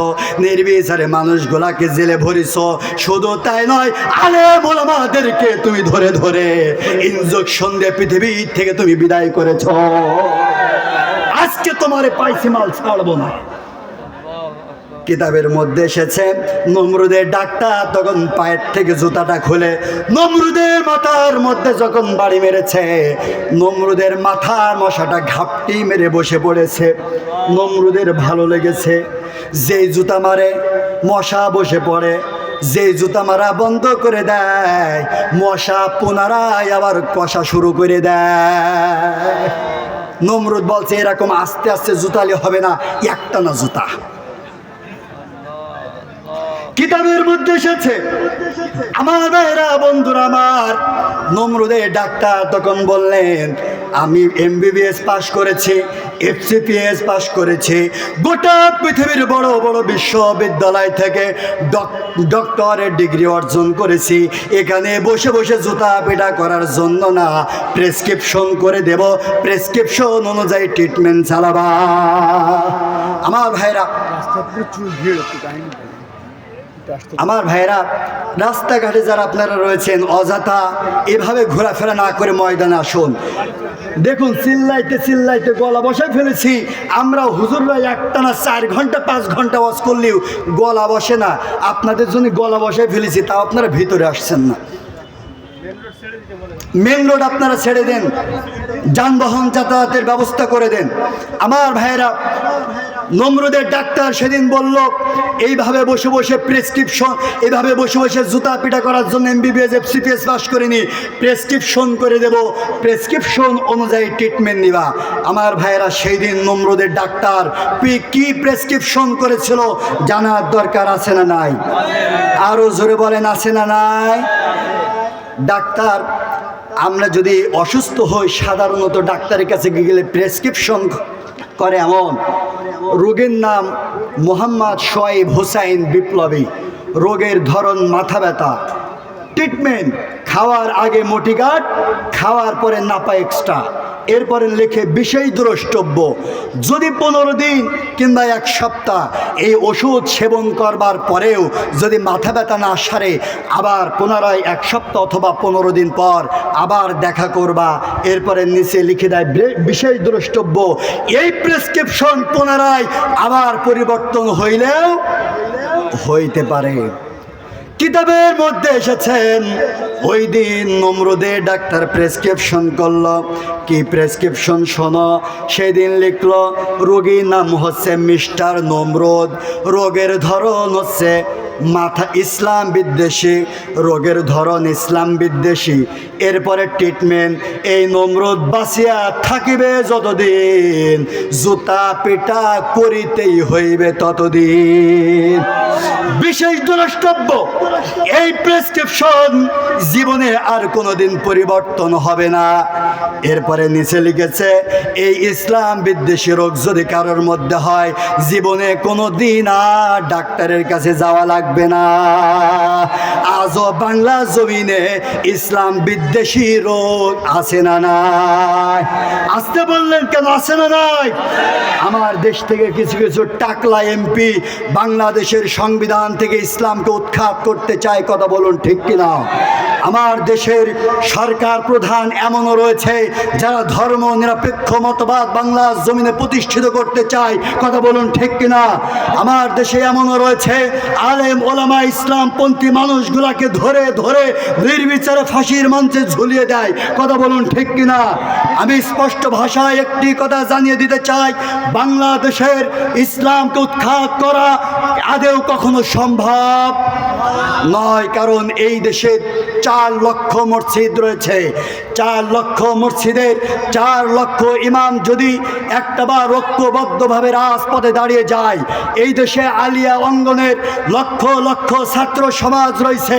নির্বিচারে মানুষগুলাকে জেলে ভরিস। শুধু তাই নয়, আলেম ওলামাদেরকে তুমি ধরে ধরে ইনজেকশন দিয়ে পৃথিবী থেকে তুমি বিদায় করেছ। আজকে তোমার পাইছি মাল ছাড়বো না। কিতাবের মধ্যে এসেছে, নমরুদের ডাক্তার তখন পায়ের থেকে জুতাটা খুলে নমরুদের মাথার মধ্যে যখন বাড়ি মেরেছে, নমরুদের মাথার মশাটা ঘাপটি মেরে বসে পড়েছে। নমরুদের ভালো লেগেছে, যেই জুতা মারে মশা বসে পড়ে, যে জুতা মারা বন্ধ করে দেয়, মশা পুনরায় আবার কষা শুরু করে দেয়। নমরুদ বলছে, এরকম আস্তে আস্তে জুতালে হবে না, একটা না জুতা। কিতাবের মধ্যে এসেছে, আমার ভাইরা বন্ধুরা আমার, নমরুদের ডাক্তার তখন বললেন, আমি MBBS পাশ করেছি, FCPS পাশ করেছি, গোটা পৃথিবীর বড় বড় বিশ্ববিদ্যালয় থেকে ডক্টরের ডিগ্রি অর্জন করেছি, এখানে বসে বসে জুতা পেটা করার জন্য না, প্রেসক্রিপশন করে দেব, প্রেসক্রিপশন অনুযায়ী ট্রিটমেন্ট চালাবা। আমার ভাইরা আমার ভাইরা রাস্তাঘাটে যারা আপনারা রয়েছেন, অযথা এভাবে ঘোরাফেরা না করে ময়দানে আসুন। দেখুন, চিল্লাইতে চিল্লাইতে গলা বসায় ফেলেছি আমরা। হুজুররা একটানা 4 ঘন্টা 5 ঘন্টা ওয়াজ করলেও গলা বসে না। আপনাদের জন্য গলা বসায় ফেলেছি, তাও আপনারা ভিতরে আসছেন না। মেন রোড আপনারা ছেড়ে দেন, যানবাহন যাতায়াতের ব্যবস্থা করে দেন। আমার ভাইয়েরা, নমরুদের ডাক্তার সেদিন বলল, এইভাবে বসে বসে প্রেসক্রিপশন, এইভাবে বসে বসে জুতা পিটা করার জন্য MBBS FCPS পাস করিনি, প্রেসক্রিপশন করে দেব, প্রেসক্রিপশন অনুযায়ী ট্রিটমেন্ট নিবা। আমার ভাইয়েরা, সেই দিন নমরুদের ডাক্তার কি প্রেসক্রিপশন করেছিল জানার দরকার আছে না নাই? আরও জোরে বলেন, আছে না নাই? ডাক্তার আমরা যদি অসুস্থ হই সাধারণত ডাক্তারের কাছে গেলে প্রেসক্রিপশন করে এমন রোগের নাম মোহাম্মদ শোয়েব হোসাইন বিপ্লবী, রোগের ধরন মাথা ব্যথা, ট্রিটমেন্ট খাওয়ার আগে মোটিগার্ড, খাওয়ার পরে নাপা এক্সট্রা, এরপরে লেখে বিশেষ দ্রষ্টব্য। যদি 15 দিন কিংবা 1 সপ্তাহ এই ওষুধ সেবন করবার পরেও যদি মাথা ব্যথা না সারে, আবার পুনরায় 1 সপ্তাহ অথবা 15 দিন পর আবার দেখা করবা। এরপরে নিচে লিখে দেয় বিশেষ দ্রষ্টব্য। এই প্রেসক্রিপশন পুনরায় আবার পরিবর্তন হইলেও হইতে পারে। কিতাবের মধ্যে এসেছেন ওই দিন নমরুদের ডাক্তার প্রেসক্রিপশন করল। কি প্রেসক্রিপশন শোনো? সেদিন লিখল রোগীর নাম হচ্ছে মিস্টার নমরুদ, রোগের ধরন হচ্ছে মাথা ইসলাম বিদ্বেষী, রোগের ধরন ইসলাম বিদ্বেষী। এরপরে ট্রিটমেন্ট, এই নমরুদ বাঁচিয়া থাকিবে যতদিন, জুতা পিটা করিতেই হইবে ততদিন। বিশেষ দ্রষ্টব্য, এই প্রেসক্রিপশন জীবনে আর কোনোদিন পরিবর্তন হবে না। এরপরে নিচে লিখেছে এই ইসলাম বিদ্বেষী রোগ যদি কারোর মধ্যে হয়, জীবনে কোনো দিন আর ডাক্তারের কাছে যাওয়া লাগবে না। আজও বাংলা জমিনে ইসলাম বিদ্বেষী রোগ আছে না নাই? আসতে বললেন কেন? আছে না নাই? আমার দেশ থেকে কিছু কিছু টাকলা এমপি বাংলাদেশের সংবিধান থেকে ইসলামকে উৎখাত করতে চায়, কথা বলুন ঠিক কিনা? আমার দেশের সরকার প্রধান এমনও রয়েছে যারা ধর্ম নিরপেক্ষ মতবাদ বাংলা জমিনে প্রতিষ্ঠিত করতে চায়, কথা বলুন ঠিক কিনা? আমার দেশে এমনও রয়েছে আলেম ওলামা ইসলামপন্থী মানুষগুলাকে ধরে ধরে নির্বিচারে ফাঁসির মঞ্চে ঝুলিয়ে দেয়, কথা বলুন ঠিক কিনা? আমি স্পষ্ট ভাষায় একটি কথা জানিয়ে দিতে চাই, বাংলাদেশের ইসলামকে উৎখাত করা আদেও কখনো সম্ভব নয়। কারণ এই দেশে 4 লক্ষ মসজিদ রয়েছে। 4 লক্ষ মসজিদের 4 লক্ষ ইমাম যদি একটাবার ঐক্যবদ্ধভাবে রাজপথে দাঁড়িয়ে যায়, এই দেশে আলিয়া অঙ্গনের লক্ষ লক্ষ ছাত্র সমাজ রয়েছে,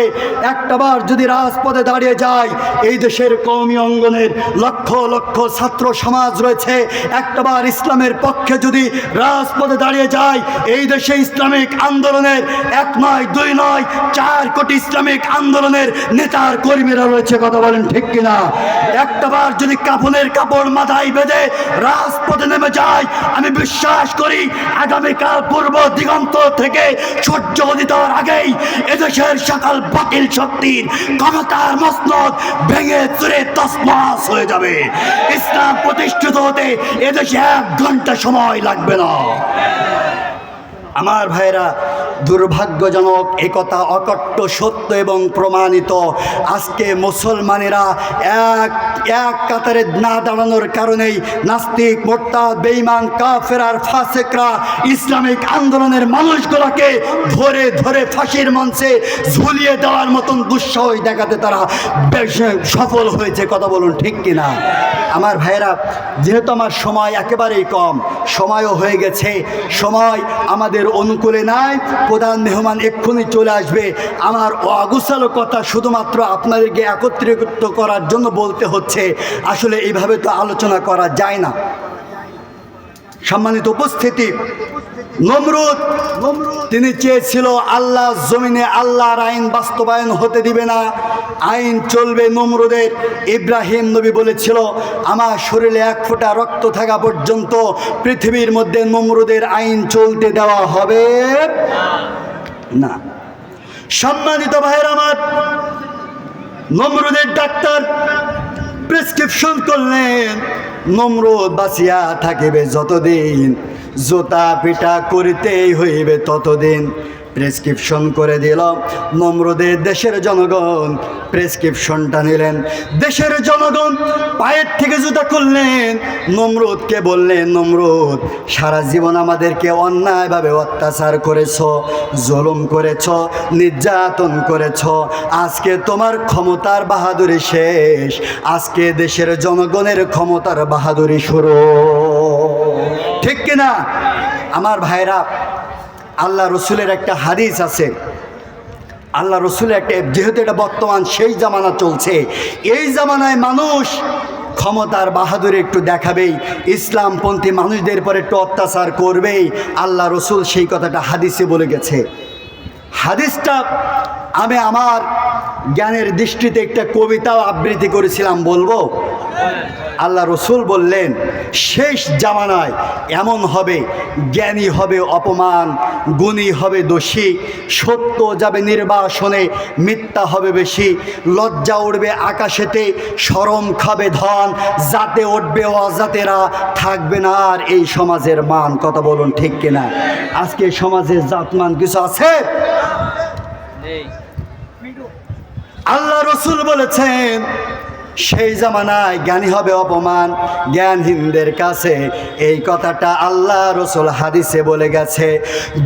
একটাবার যদি রাজপথে দাঁড়িয়ে যায়, এই দেশের কওমি অঙ্গনের লক্ষ লক্ষ ছাত্র সমাজ রয়েছে, একটাবার ইসলামের পক্ষে যদি রাজপথে দাঁড়িয়ে যায়, এই দেশে ইসলামিক আন্দোলনের 1 নয় 2 নয় 4 কোটি ইসলামিক আন্দোলনের নেতার কর্মীরা রয়েছে, কথা বলেন ঠিক কিনা? একটাবার যদি কাফনের কাপড় মাথায় বেঁধে রাজপথে নেমে যায়, আমি বিশ্বাস করি আগামীকাল পূর্ব দিগন্ত থেকে সূর্য উদিত হওয়ার আগেই এদেশের সকল বাতিল শক্তির ক্ষমতার মসনদ ভেঙে চুরে তছনছ হয়ে যাবে। ইসলাম প্রতিষ্ঠিত হতে এদেশে 1 ঘন্টা সময় লাগবে না। আমার ভাইরা, দুর্ভাগ্যজনক একথা অকট্ট সত্য এবং প্রমাণিত। আজকে মুসলমানেরা এক কাতারে না দাঁড়ানোর কারণেই নাস্তিক মোরতাদ বেঈমান কাফের আর ফাসেকরা ইসলামিক আন্দোলনের মানুষগুলোকে ধরে ধরে ফাঁসির মঞ্চে ঝুলিয়ে দেওয়ার মতন দুঃসাহস দেখাতে তারা বেশ সফল হয়েছে, কথা বলুন ঠিক কিনা? আমার ভাইরা, যেহেতু আমার সময় একেবারেই কম, সময়ও হয়ে গেছে, সময় আমাদের অনুকূলে নাই, প্রধান মেহমান এক্ষুনি চলে আসবে। আমার অগুছালো কথা শুধুমাত্র আপনাদেরকে একত্রিত করার জন্য বলতে হচ্ছে, আসলে এইভাবে তো আলোচনা করা যায় না। সম্মানিত উপস্থিতি, নমরুদ তিনি চেয়েছিল আল্লাহ জমিনে আল্লাহর আইন বাস্তবায়ন হতে দিবে না, আইন চলবে নমরুদের। ইব্রাহিম নবী বলেছিল আমার শরীরে 1 ফোঁটা রক্ত থাকা পর্যন্ত পৃথিবীর মধ্যে নমরুদের আইন চলতে দেওয়া হবে না। সম্মানিত ভাইয়ের আমার, নমরুদের ডাক্তার প্রেসক্রিপশন করলেন নমরুদ বাঁচিয়া থাকিবে যতদিন, জুতা পিটা করিতেই হইবে ততদিন। প্রেসক্রিপশন করে দিল। নমরুদের দেশের জনগণ প্রেসক্রিপশনটা নিলেন। দেশের জনগণ পায়ের থেকে জুতা খুললেন। নমরুদকে বললেন, নমরুদ সারা জীবন আমাদেরকে অন্যায়ভাবে অত্যাচার করেছ, জুলুম করেছ, নির্যাতন করেছ, আজকে তোমার ক্ষমতার বাহাদুরি শেষ, আজকে দেশের জনগণের ক্ষমতার বাহাদুরি শুরু। ঠিক কিনা আমার ভাইরা? আল্লাহ রসুলের একটা হাদিস আছে, আল্লাহ রসুলের একটা, যেহেতু এটা বর্তমান সেই জামানা চলছে, এই জামানায় মানুষ ক্ষমতার বাহাদুরি একটু দেখাবেই, ইসলামপন্থী মানুষদের পরে একটু অত্যাচার করবেই। আল্লাহ রসুল সেই কথাটা হাদিসে বলে গেছে। হাদিসটা আমি আমার জ্ঞানের দৃষ্টিতে একটা কবিতাও আবৃত্তি করেছিলাম, বলবো? আল্লাহ রসুল বললেন, শেষ জামানায় এমন হবে, জ্ঞানী হবে অপমান, গুণী হবে দোষী, সত্য যাবে নির্বাসনে, মিথ্যা হবে বেশি, লজ্জা উঠবে আকাশেতে, শরম খাবে ধন, জাতে উঠবে অজাতেরা, থাকবে না আর এই সমাজের মান। কথা বলুন ঠিক কিনা? আজকে সমাজের জাতমান কিছু আছে? আল্লাহ রসুল বলেছেন, সেই জামানায় জ্ঞানী হবে অপমান, জ্ঞানহীনদের কাছে। এই কথাটা আল্লাহ রসুল হাদিসে বলে গেছে।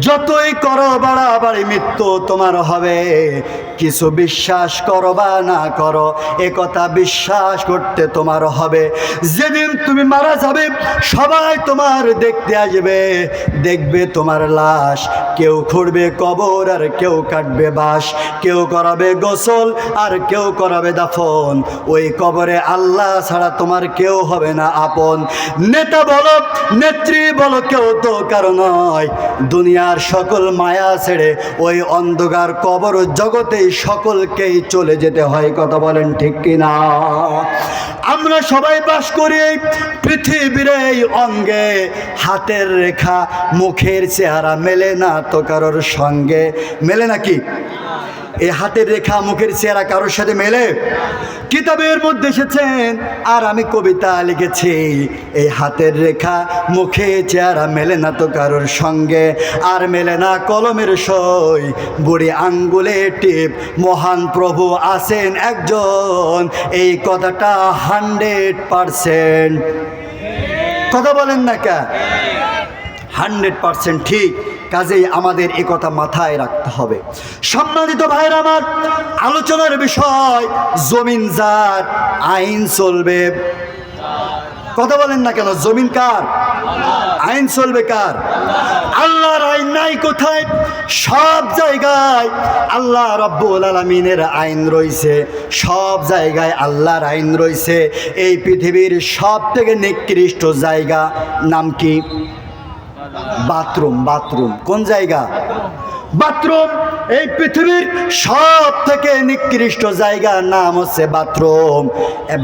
যতই করো বাড়াবাড়ি, মৃত্যু তোমার হবে। কিছু বিশ্বাস করো বা না করো, এ কথা বিশ্বাস করতে তোমার হবে। যেদিন তুমি মারা যাবে, সবাই তোমার দেখতে আসবে, দেখবে তোমার লাশ। কেউ খুঁড়বে কবর আর কেউ কাটবে বাঁশ, কেউ করাবে গোসল আর কেউ করাবে দাফন। ওই কবরে আল্লাহ ছাড়া তোমার কেউ হবে না আপন। নেতা বলো, নেত্রী বলো, কেউ তো কারো নয়। দুনিয়ার সকল মায়া ছেড়ে ওই অন্ধকার কবর জগতেই সকলকেই চলে যেতে হয়। কথা বলেন ঠিক কিনা? আমরা সবাই বাস করি পৃথিবীর এই অঙ্গে, হাতের রেখা মুখের চেহারা মেলে না তো কারোর সঙ্গে। মেলে নাকি? এই হাতের রেখা মুখের চেহারা কারোর সাথে মেলে? কিতাবের মধ্যে এসেছেন, আর আমি কবিতা লিখেছি, এই হাতের রেখা মুখে চেহারা মেলে না তো কারোর সঙ্গে, আর মেলে না কলমের সই, বুড়ি আঙ্গুলে টিপ। মহান প্রভু আছেন একজন, এই কথাটা 100%। কথা বলেন না কে? 100% ঠিক। কাজেই আমাদের এ কথা মাথায় রাখতে হবে। সম্মানিত ভাইরা আমার, আলোচনার বিষয় জমিন যার, আইন চলবে। কথা বলেন না কেন? জমিন কার? আইন চলবে কার? আল্লাহর আইন নাই কোথায়? সব জায়গায় আল্লাহ রাব্বুল আলামিনের আইন রয়েছে, সব জায়গায় আল্লাহর আইন রয়েছে। এই পৃথিবীর সব থেকে নিকৃষ্ট জায়গা নাম কি? বাথরুম। বাথরুম কোন জায়গা? বাথরুম। এই পৃথিবীর সব থেকে নিকৃষ্ট জায়গার নাম হচ্ছে বাথরুম।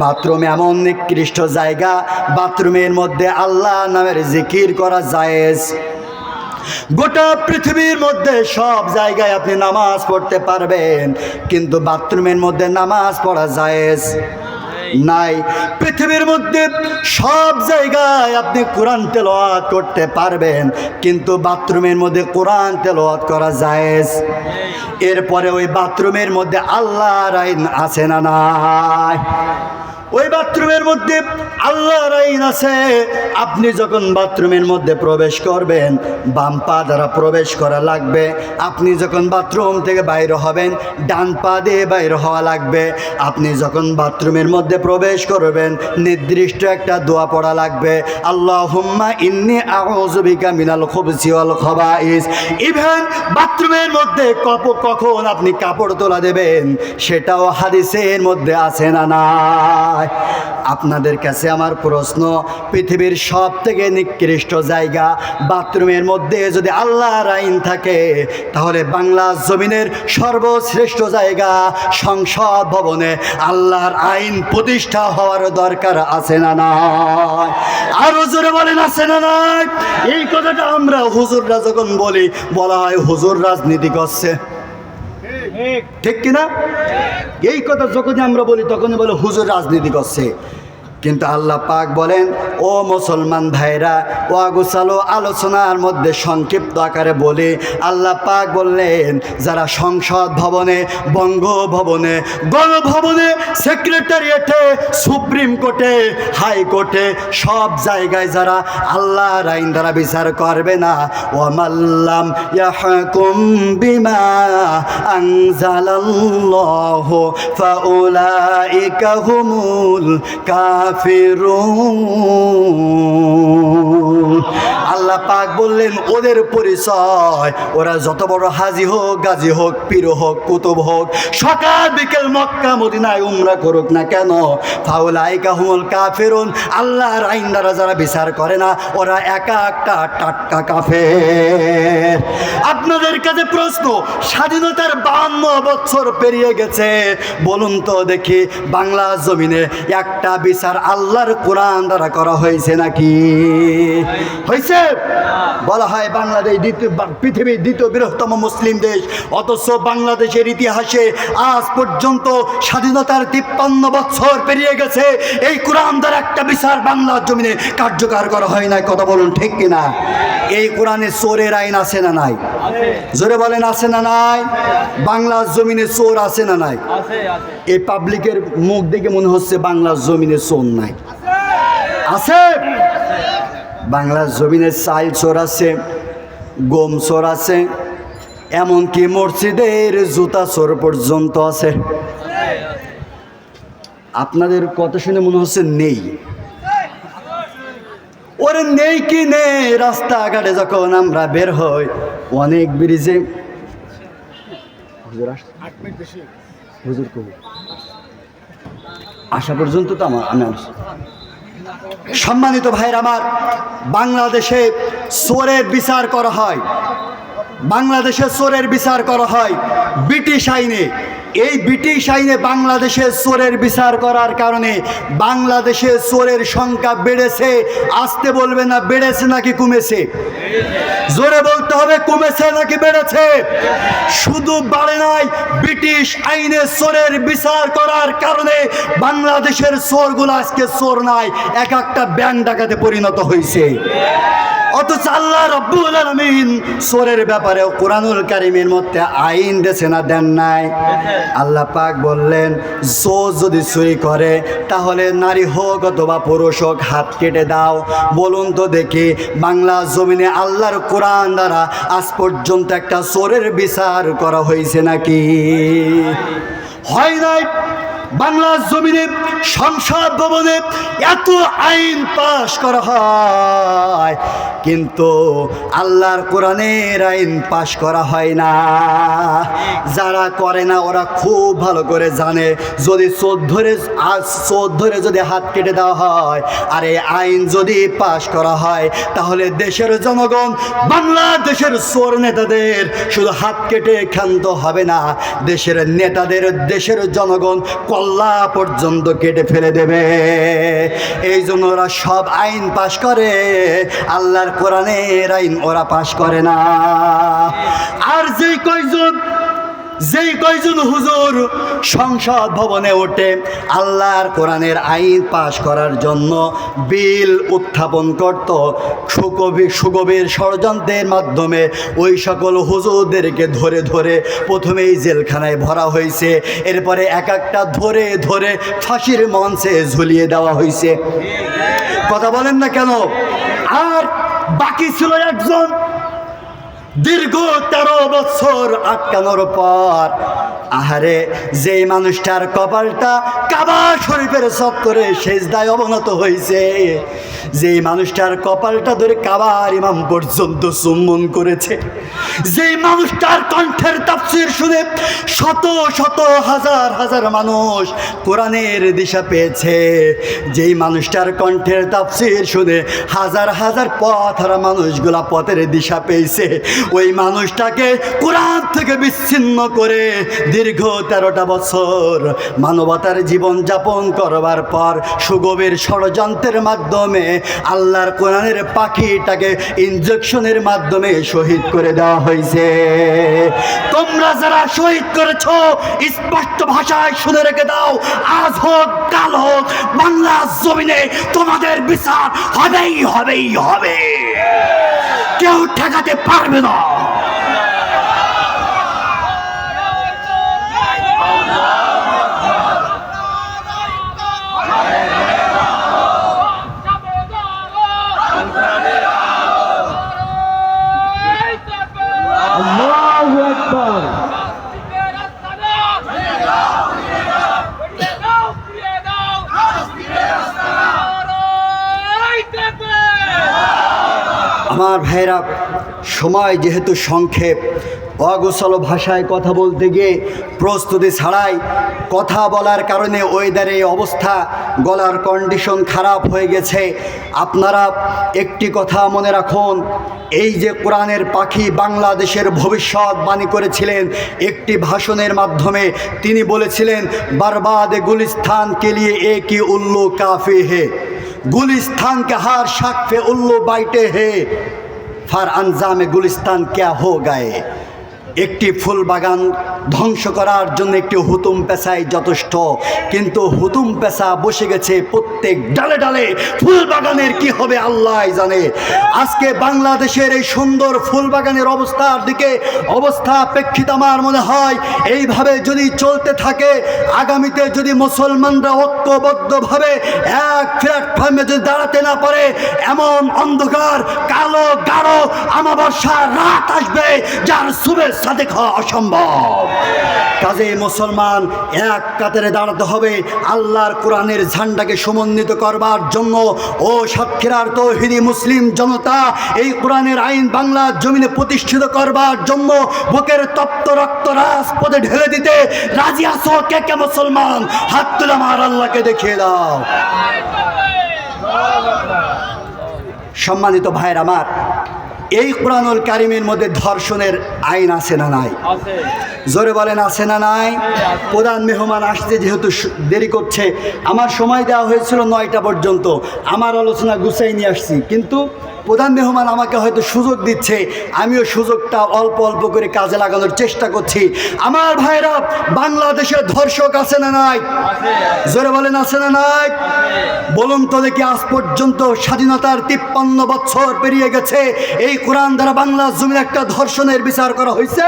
বাথরুম এমন নিকৃষ্ট জায়গা, বাথরুমের মধ্যে আল্লাহ নামের জিকির করা জায়েজ। গোটা পৃথিবীর মধ্যে সব জায়গায় আপনি নামাজ পড়তে পারবেন, কিন্তু বাথরুমের মধ্যে নামাজ পড়া জায়েজ নাই। পৃথিবীর মধ্যে সব জায়গায় আপনি কোরআন তেলাওয়াত করতে পারবেন, কিন্তু বাথরুমের মধ্যে কোরআন তেলাওয়াত করা জায়েজ। এরপরে ওই বাথরুমের মধ্যে আল্লাহর আইন আছে না নাই? ওই বাথরুমের মধ্যে আল্লাহর আইন আছে। আপনি যখন বাথরুমের মধ্যে প্রবেশ করবেন, বাম পা দ্বারা প্রবেশ করা লাগবে। আপনি যখন বাথরুম থেকে বাইরে হবেন, ডান পা দিয়ে বাইরে হওয়া লাগবে। আপনি যখন বাথরুমের মধ্যে প্রবেশ করবেন, নির্দিষ্ট একটা দোয়া পড়া লাগবে, আল্লাহুম্মা ইন্নী আউযু বিকা মিনাল খুবসি ওয়াল খাবাইস। ইভেন বাথরুমের মধ্যে কখন আপনি কাপড় তোলা দেবেন, সেটাও হাদিসের মধ্যে আছে না নাই? আপনাদের কাছে আমার প্রশ্ন, পৃথিবীর সব থেকে নিকৃষ্ট জায়গা বাথরুমের মধ্যে যদি আল্লাহর আইন থাকে, তাহলে বাংলা জমিনের সর্বশ্রেষ্ঠ জায়গা সংসদ ভবনে আল্লাহর আইন প্রতিষ্ঠা হওয়ার দরকার আছে না নাই? আরো জোরে বলেন, আছে না নাই? এই কথাটা আমরা হুজুররা যখন বলি, বলা হয় হুজুর রাজনীতি করছে। ঠিক কিনা? এই কথা যখনই আমরা বলি, তখনই বলে হুজুর রাজনীতি করছে। কিন্তু আল্লাহ পাক বলেন, ও মুসলমান ভাইরা, ও আগুসালো আলোচনার মধ্যে সংক্ষিপ্ত আকারে বলে আল্লাহ পাক বললেন, যারা সংসদ ভবনে, বঙ্গভবনে, গণভবনে, সেক্রেটারিয়েটে, সুপ্রিম কোর্টে, হাইকোর্টে, সব জায়গায় যারা আল্লাহর আইন দ্বারা বিচার করবে না, ওয়ামাল্লাম ইয়াহকুম বিমা আনজালাল্লাহু ফাউলাইকা হুমুল কাফিরুন। কাফিরুন। আল্লাহ পাক বললেন ওদের পরিচয়, ওরা যত বড় হাজি হোক, গাজী হোক, পীর হোক, কুতুব হোক, সকাল বিকেল মক্কা মদিনায় উমরা করুক না কেন, ফাউলাইকা হুমুল কাফিরুন, আল্লাহর আইন দ্বারা যারা বিচার করে না ওরা একা একটা টাটকা কাফের। আপনাদের কাছে প্রশ্ন, স্বাধীনতার 52 বছর পেরিয়ে গেছে, বলুন তো দেখি বাংলা জমিনে একটা বিচার আল্লাহর কোরআন দ্বারা করা হয়েছে নাকি? হয়েছে? বলা হয় বাংলাদেশ পৃথিবীর দ্বিতীয় বৃহত্তম মুসলিম দেশ, অথচ বাংলাদেশের ইতিহাসে আজ পর্যন্ত স্বাধীনতার 53 বছর পেরিয়ে গেছে, এই কোরআন দ্বারা একটা বিচার বাংলার জমিনে কার্যকর করা হয় না। কথা বলুন ঠিক কিনা? এই কোরআনে চোরের আইন আছে না নাই? জোরে বলেন আছে না নাই? বাংলার জমিনে চোর আছে না নাই? এই পাবলিকের মুখ দেখে মনে হচ্ছে বাংলার জমিনে চোর নাই। আছে? বাংলার জমিনে চাল চোর আছে, গম চোর আছে, এমনকি মসজিদের জুতা চোর পর্যন্ত আছে। আপনাদের কথা শুনে মনে হচ্ছে নেই। ওরে নেই কি নেই, রাস্তাঘাটে যখন আমরা বের হই, অনেক ব্রিজে হুজুর কবি আসা পর্যন্ত তো আমি আসছি। সম্মানিত ভাইরা আমার, বাংলাদেশে চোরের বিচার করা হয়, বাংলাদেশে চোরের বিচার করা হয় ব্রিটিশ আইনে। এই ব্রিটিশ আইনে বাংলাদেশে চোরের বিচার করার কারণে বাংলাদেশে চোরের সংখ্যা বেড়েছে। আসতে বলবে না বেড়েছে নাকি কমেছে? জোরে বলতে হবে, কমেছে নাকি বেড়েছে? শুধু বাড়ে নাই, ব্রিটিশ আইনে চোরের বিচার করার কারণে বাংলাদেশের চোরগুলো আজকে চোর নাই, এক একটা ব্যাংক ডাকাতে পরিণত হয়েছে। অথচ আল্লাহ রাব্বুল আলামিন চোরের ব্যাপারে কোরআনুল কারীমের মধ্যে আইন দিয়েছে না দেন নাই? আল্লাহ পাক বললেন চোর যদি চুরি করে তাহলে নারী হোক অথবা পুরুষ হোক হাত কেটে দাও। বলুন তো দেখি বাংলা জমিনে আল্লাহর কোরআন দ্বারা আজ পর্যন্ত একটা চোরের বিচার করা হয়েছে নাকি? হয় নাই। বাংলার জমিনে সংসদ ভবনে এত আইন পাশ করা হয়, কিন্তু আল্লাহর কোরআনের আইন পাশ করা হয় না। যারা করে না ওরা খুব ভালো করে জানে, যদি চোর ধরে যদি হাত কেটে দেওয়া হয় আর এই আইন যদি পাশ করা হয়, তাহলে দেশের জনগণ বাংলাদেশের চোর নেতাদের শুধু হাত কেটে ক্ষান্ত হবে না, দেশের নেতাদের দেশের জনগণ কল্লা পর্যন্ত কেটে ফেলে দেবে। এই জন্য ওরা সব আইন পাশ করে, আল্লাহর কোরআনের আইন ওরা পাশ করে না। আর যেই কয়জন হুজুর সংসদ ভবনে ওঠে আল্লাহর কোরআনের আইন পাশ করার জন্য বিল উত্থাপন করত, সুগভীর ষড়যন্ত্রের মাধ্যমে ওই সকল হুজুরদেরকে ধরে ধরে প্রথমেই জেলখানায় ভরা হয়েছে, এরপরে এক একটা ধরে ধরে ফাঁসির মঞ্চে ঝুলিয়ে দেওয়া হয়েছে। কথা বলেন না কেন? আর বাকি ছিল একজন, দীর্ঘ 13 বছর আটকানোর পর আহারে যেই মানুষটার কপালটা কাবা শরীফের চত্বরে সেজদায় অবনত হয়েছে, যেই মানুষটার কপালটা ধরে কাবার ইমাম পর্যন্ত চুম্বন করেছে, যেই মানুষটার কণ্ঠের তাফসীর শুনে শত শত হাজার হাজার মানুষ কোরআনের দিশা পেয়েছে, যেই মানুষটার কণ্ঠের তাফসীর শুনে হাজার হাজার পথহারা মানুষগুলা পথের দিশা পেয়েছে, ওই মানুষটাকে কোরআন থেকে বিচ্ছিন্ন করে দীর্ঘ 13টা বছর মানবতার জীবন যাপন করবার পর সুগভীর ষড়যন্ত্রের মাধ্যমে আল্লাহর কোরআনের পাখিটাকে ইনজেকশনের মাধ্যমে শহীদ করে দেওয়া হয়েছে। তোমরা যারা শহীদ করেছ স্পষ্ট ভাষায় শুনে রেখে দাও, আজ হোক কাল হোক বাংলার জমিনে তোমাদের বিচার হবেই হবেই হবে, কেউ ঠেকাতে পারবে না। আমার ভাইরা, সময় যেহেতু সংক্ষেপ, অগোছালো ভাষায় কথা বলতে গিয়ে প্রস্তুতি ছাড়াই কথা বলার কারণে ওয়েদারে এই অবস্থা, গলার কন্ডিশন খারাপ হয়ে গেছে। আপনারা একটি কথা মনে রাখুন, এই যে কোরআনের পাখি বাংলাদেশের ভবিষ্যৎবাণী করেছিলেন একটি ভাষণের মাধ্যমে, তিনি বলেছিলেন बर्बाद गुलिस्तान के लिए एक ही उल्लू काफ़ी है, गुलिस्तान के हर शक पे उल्लू बैठे हैं, फर अंजाम गुलिस्तान क्या हो गए। একটি ফুল বাগান ধ্বংস করার জন্য একটি হুতুম পেশাই যথেষ্ট, কিন্তু হুতুম পেশা বসে গেছে প্রত্যেক ডালে ডালে। ফুল বাগানের কি হবে আল্লাহ জানে। আজকে বাংলাদেশের এই সুন্দর ফুল বাগানের অবস্থা প্রেক্ষিত আমার মনে হয় এইভাবে যদি চলতে থাকে, আগামীতে যদি মুসলমানরা ঐক্যবদ্ধভাবে এক প্ল্যাটফর্মে যদি দাঁড়াতে না পারে, এমন অন্ধকার কালো গাঢ় আমাবস্যার রাত আসবে যার শুভেচ্ছা দেখা অসম্ভব। কাজে মুসলমান এক কাতারে দাঁড়াতে হবে আল্লাহর কোরআনের ঝান্ডাকে সমন্বিত করবার জন্য। ও সাতক্ষীরার তৌহিদি মুসলিম জনতা, এই কোরআনের আইন বাংলার জমিনে প্রতিষ্ঠিত করবার জন্য বুকের তপ্ত রক্ত রাজপথে ঢেলে দিতে রাজি আছো? কে কে মুসলমান হাত তুলে আমার আল্লাহকে দেখিয়ে দাও। সম্মানিত ভাইয়ের আমার, এই কোরআনুল কারিমের মধ্যে ধর্ষণের আইন আছে না নাই? জোরে বলেন আছে না নাই? প্রধান মেহমান আসতে যেহেতু দেরি করছে, আমার সময় দেওয়া হয়েছিল 9টা পর্যন্ত, আমার আলোচনা গুছাই নিয়ে আসছি, কিন্তু প্রধান মেহমান আমাকে হয়তো সুযোগ দিচ্ছে, আমিও সুযোগটা অল্প অল্প করে কাজে লাগানোর চেষ্টা করছি। আমার ভাইরা, বাংলাদেশের ধর্ষক আছে না নাই? জোরে বলেন আছে না নাই? বলুন তো দেখি, আজ পর্যন্ত স্বাধীনতার 53 বছর পেরিয়ে গেছে, এই কোরআন দ্বারা বাংলা জমিনে একটা ধর্ষণের বিচার করা হয়েছে?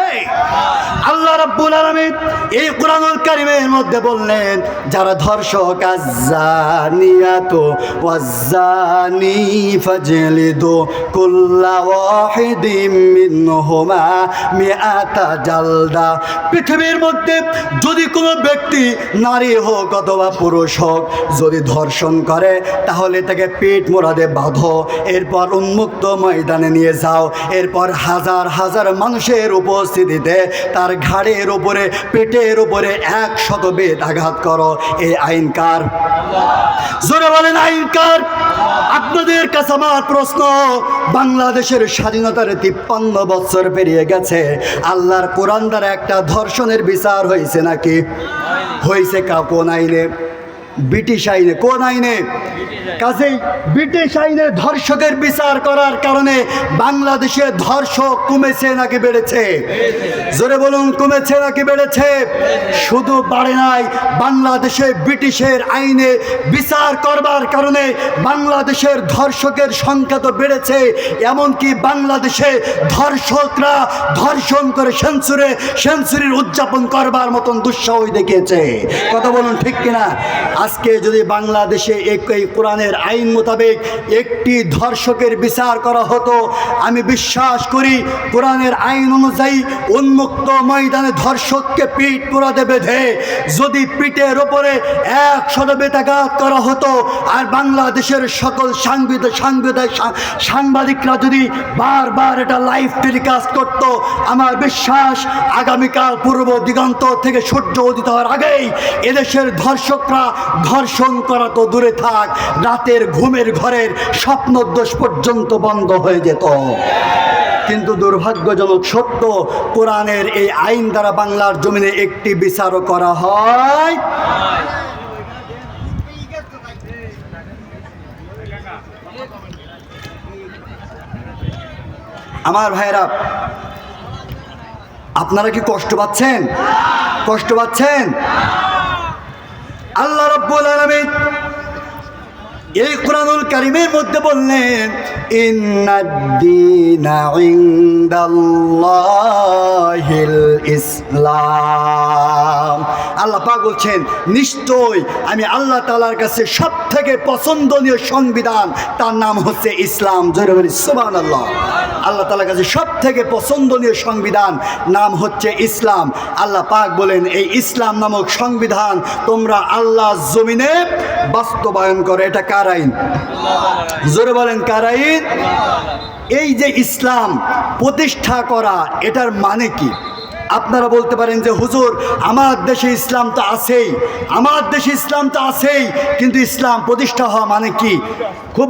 আল্লাহ রাব্বুল আলামিন এই কোরআনুল কারীমের মধ্যে বললেন, যারা ধর্ষক, আয-যানিয়াতু ওয়াজ-যানি ফাজলিদু কুল্লা ওয়াহিদিম মিনহুমা মিআতা জালদা। পৃথিবীর মধ্যে যদি কোনো ব্যক্তি, নারী হোক অথবা পুরুষ হোক, যদি ধর্ষণ করে তাহলে তাকে পেট মোড়াদে বাঁধো, এরপর উন্মুক্ত ময়দানে নিয়ে যাও, এরপর হাজার হাজার মানুষের উপস্থিতিতে তার ঘাড়ের উপরে, পেটের উপরে 100 বেত আঘাত করো। এই আইন কার? জোরে বলেন আইন কার? আপনাদের কাছে আমার প্রশ্ন, বাংলাদেশের স্বাধীনতার 53 বছর পেরিয়ে গেছে, আল্লাহর কোরআন দ্বারা একটা ধর্ষণের বিচার হয়েছে নাকি? হয়েছে কোন আইনে? ব্রিটিশ আইনে। কোন আইনে? কাজেই ব্রিটিশ আইনে ধর্ষকের বিচার করার কারণে বাংলাদেশে ধর্ষক কমেছে নাকি বেড়েছে? জোরে বলুন, কমেছে নাকি বেড়েছে? শুধু বাড়ে নাই, বাংলাদেশে ব্রিটিশের আইনে বিচার করবার কারণে বাংলাদেশের ধর্ষকের সংখ্যা তো বেড়েছে, এমনকি বাংলাদেশে ধর্ষকরা ধর্ষণ করে সেঞ্চুরির উদযাপন করবার মতন দুঃসাহস দেখিয়েছে। কথা বলুন ঠিক কিনা? আজকে যদি বাংলাদেশে এই কোরআনের আইন মোতাবেক একটি ধর্ষকের বিচার করা হতো, আমি বিশ্বাস করি কোরআনের আইন অনুযায়ী উন্মুক্ত ময়দানে ধর্ষককে পিঠ পোড়াতে বেঁধে যদি পিঠের ওপরে 100 বেতাঘাত করা হতো, আর বাংলাদেশের সকল সাংবাদিকরা যদি বারবার এটা লাইভ টেলিকাস্ট করতো, আমার বিশ্বাস আগামীকাল পূর্ব দিগন্ত থেকে সূর্য উদিত হওয়ার আগেই এদেশের ধর্ষকরা ধর্ষণ করা তো দূরে থাক, রাতের ঘুমের ঘরের স্বপ্নদোষ পর্যন্ত বন্ধ হয়ে যেত। কিন্তু দুর্ভাগ্যজনক সত্য, কোরআনের এই আইন দ্বারা বাংলার জমিনে একটি বিচারও করা হয়। আমার ভাইরা, আপনারা কি কষ্ট পাচ্ছেন? কষ্ট পাচ্ছেন? আল্লাহ রাব্বুল আলামিন এই কোরআনুল কারীমের মধ্যে বললেন, ইন্নাদ-দীনা ইনদাল্লাহিল ইসলাম। আল্লাহ পাক বলছেন নিশ্চয় আমি আল্লাহ তাআলার কাছে সব থেকে পছন্দনীয় সংবিধান, তার নাম হচ্ছে ইসলাম। জোরে বলি সুবহানাল্লাহ। আল্লাহ তাআলার কাছে সব থেকে পছন্দনীয় সংবিধান নাম হচ্ছে ইসলাম। আল্লাহ পাক বলেন এই ইসলাম নামক সংবিধান তোমরা আল্লাহর জমিনে বাস্তবায়ন করো। এটা কার আইন? জোরে বলেন কার আইন? এই যে ইসলাম প্রতিষ্ঠা করা, এটার মানে কি? আপনারা বলতে পারেন যে হুজুর আমার দেশে ইসলাম তো আছেই, আমার দেশে ইসলাম তো আছেই, কিন্তু ইসলাম প্রতিষ্ঠা হওয়া মানে কি? খুব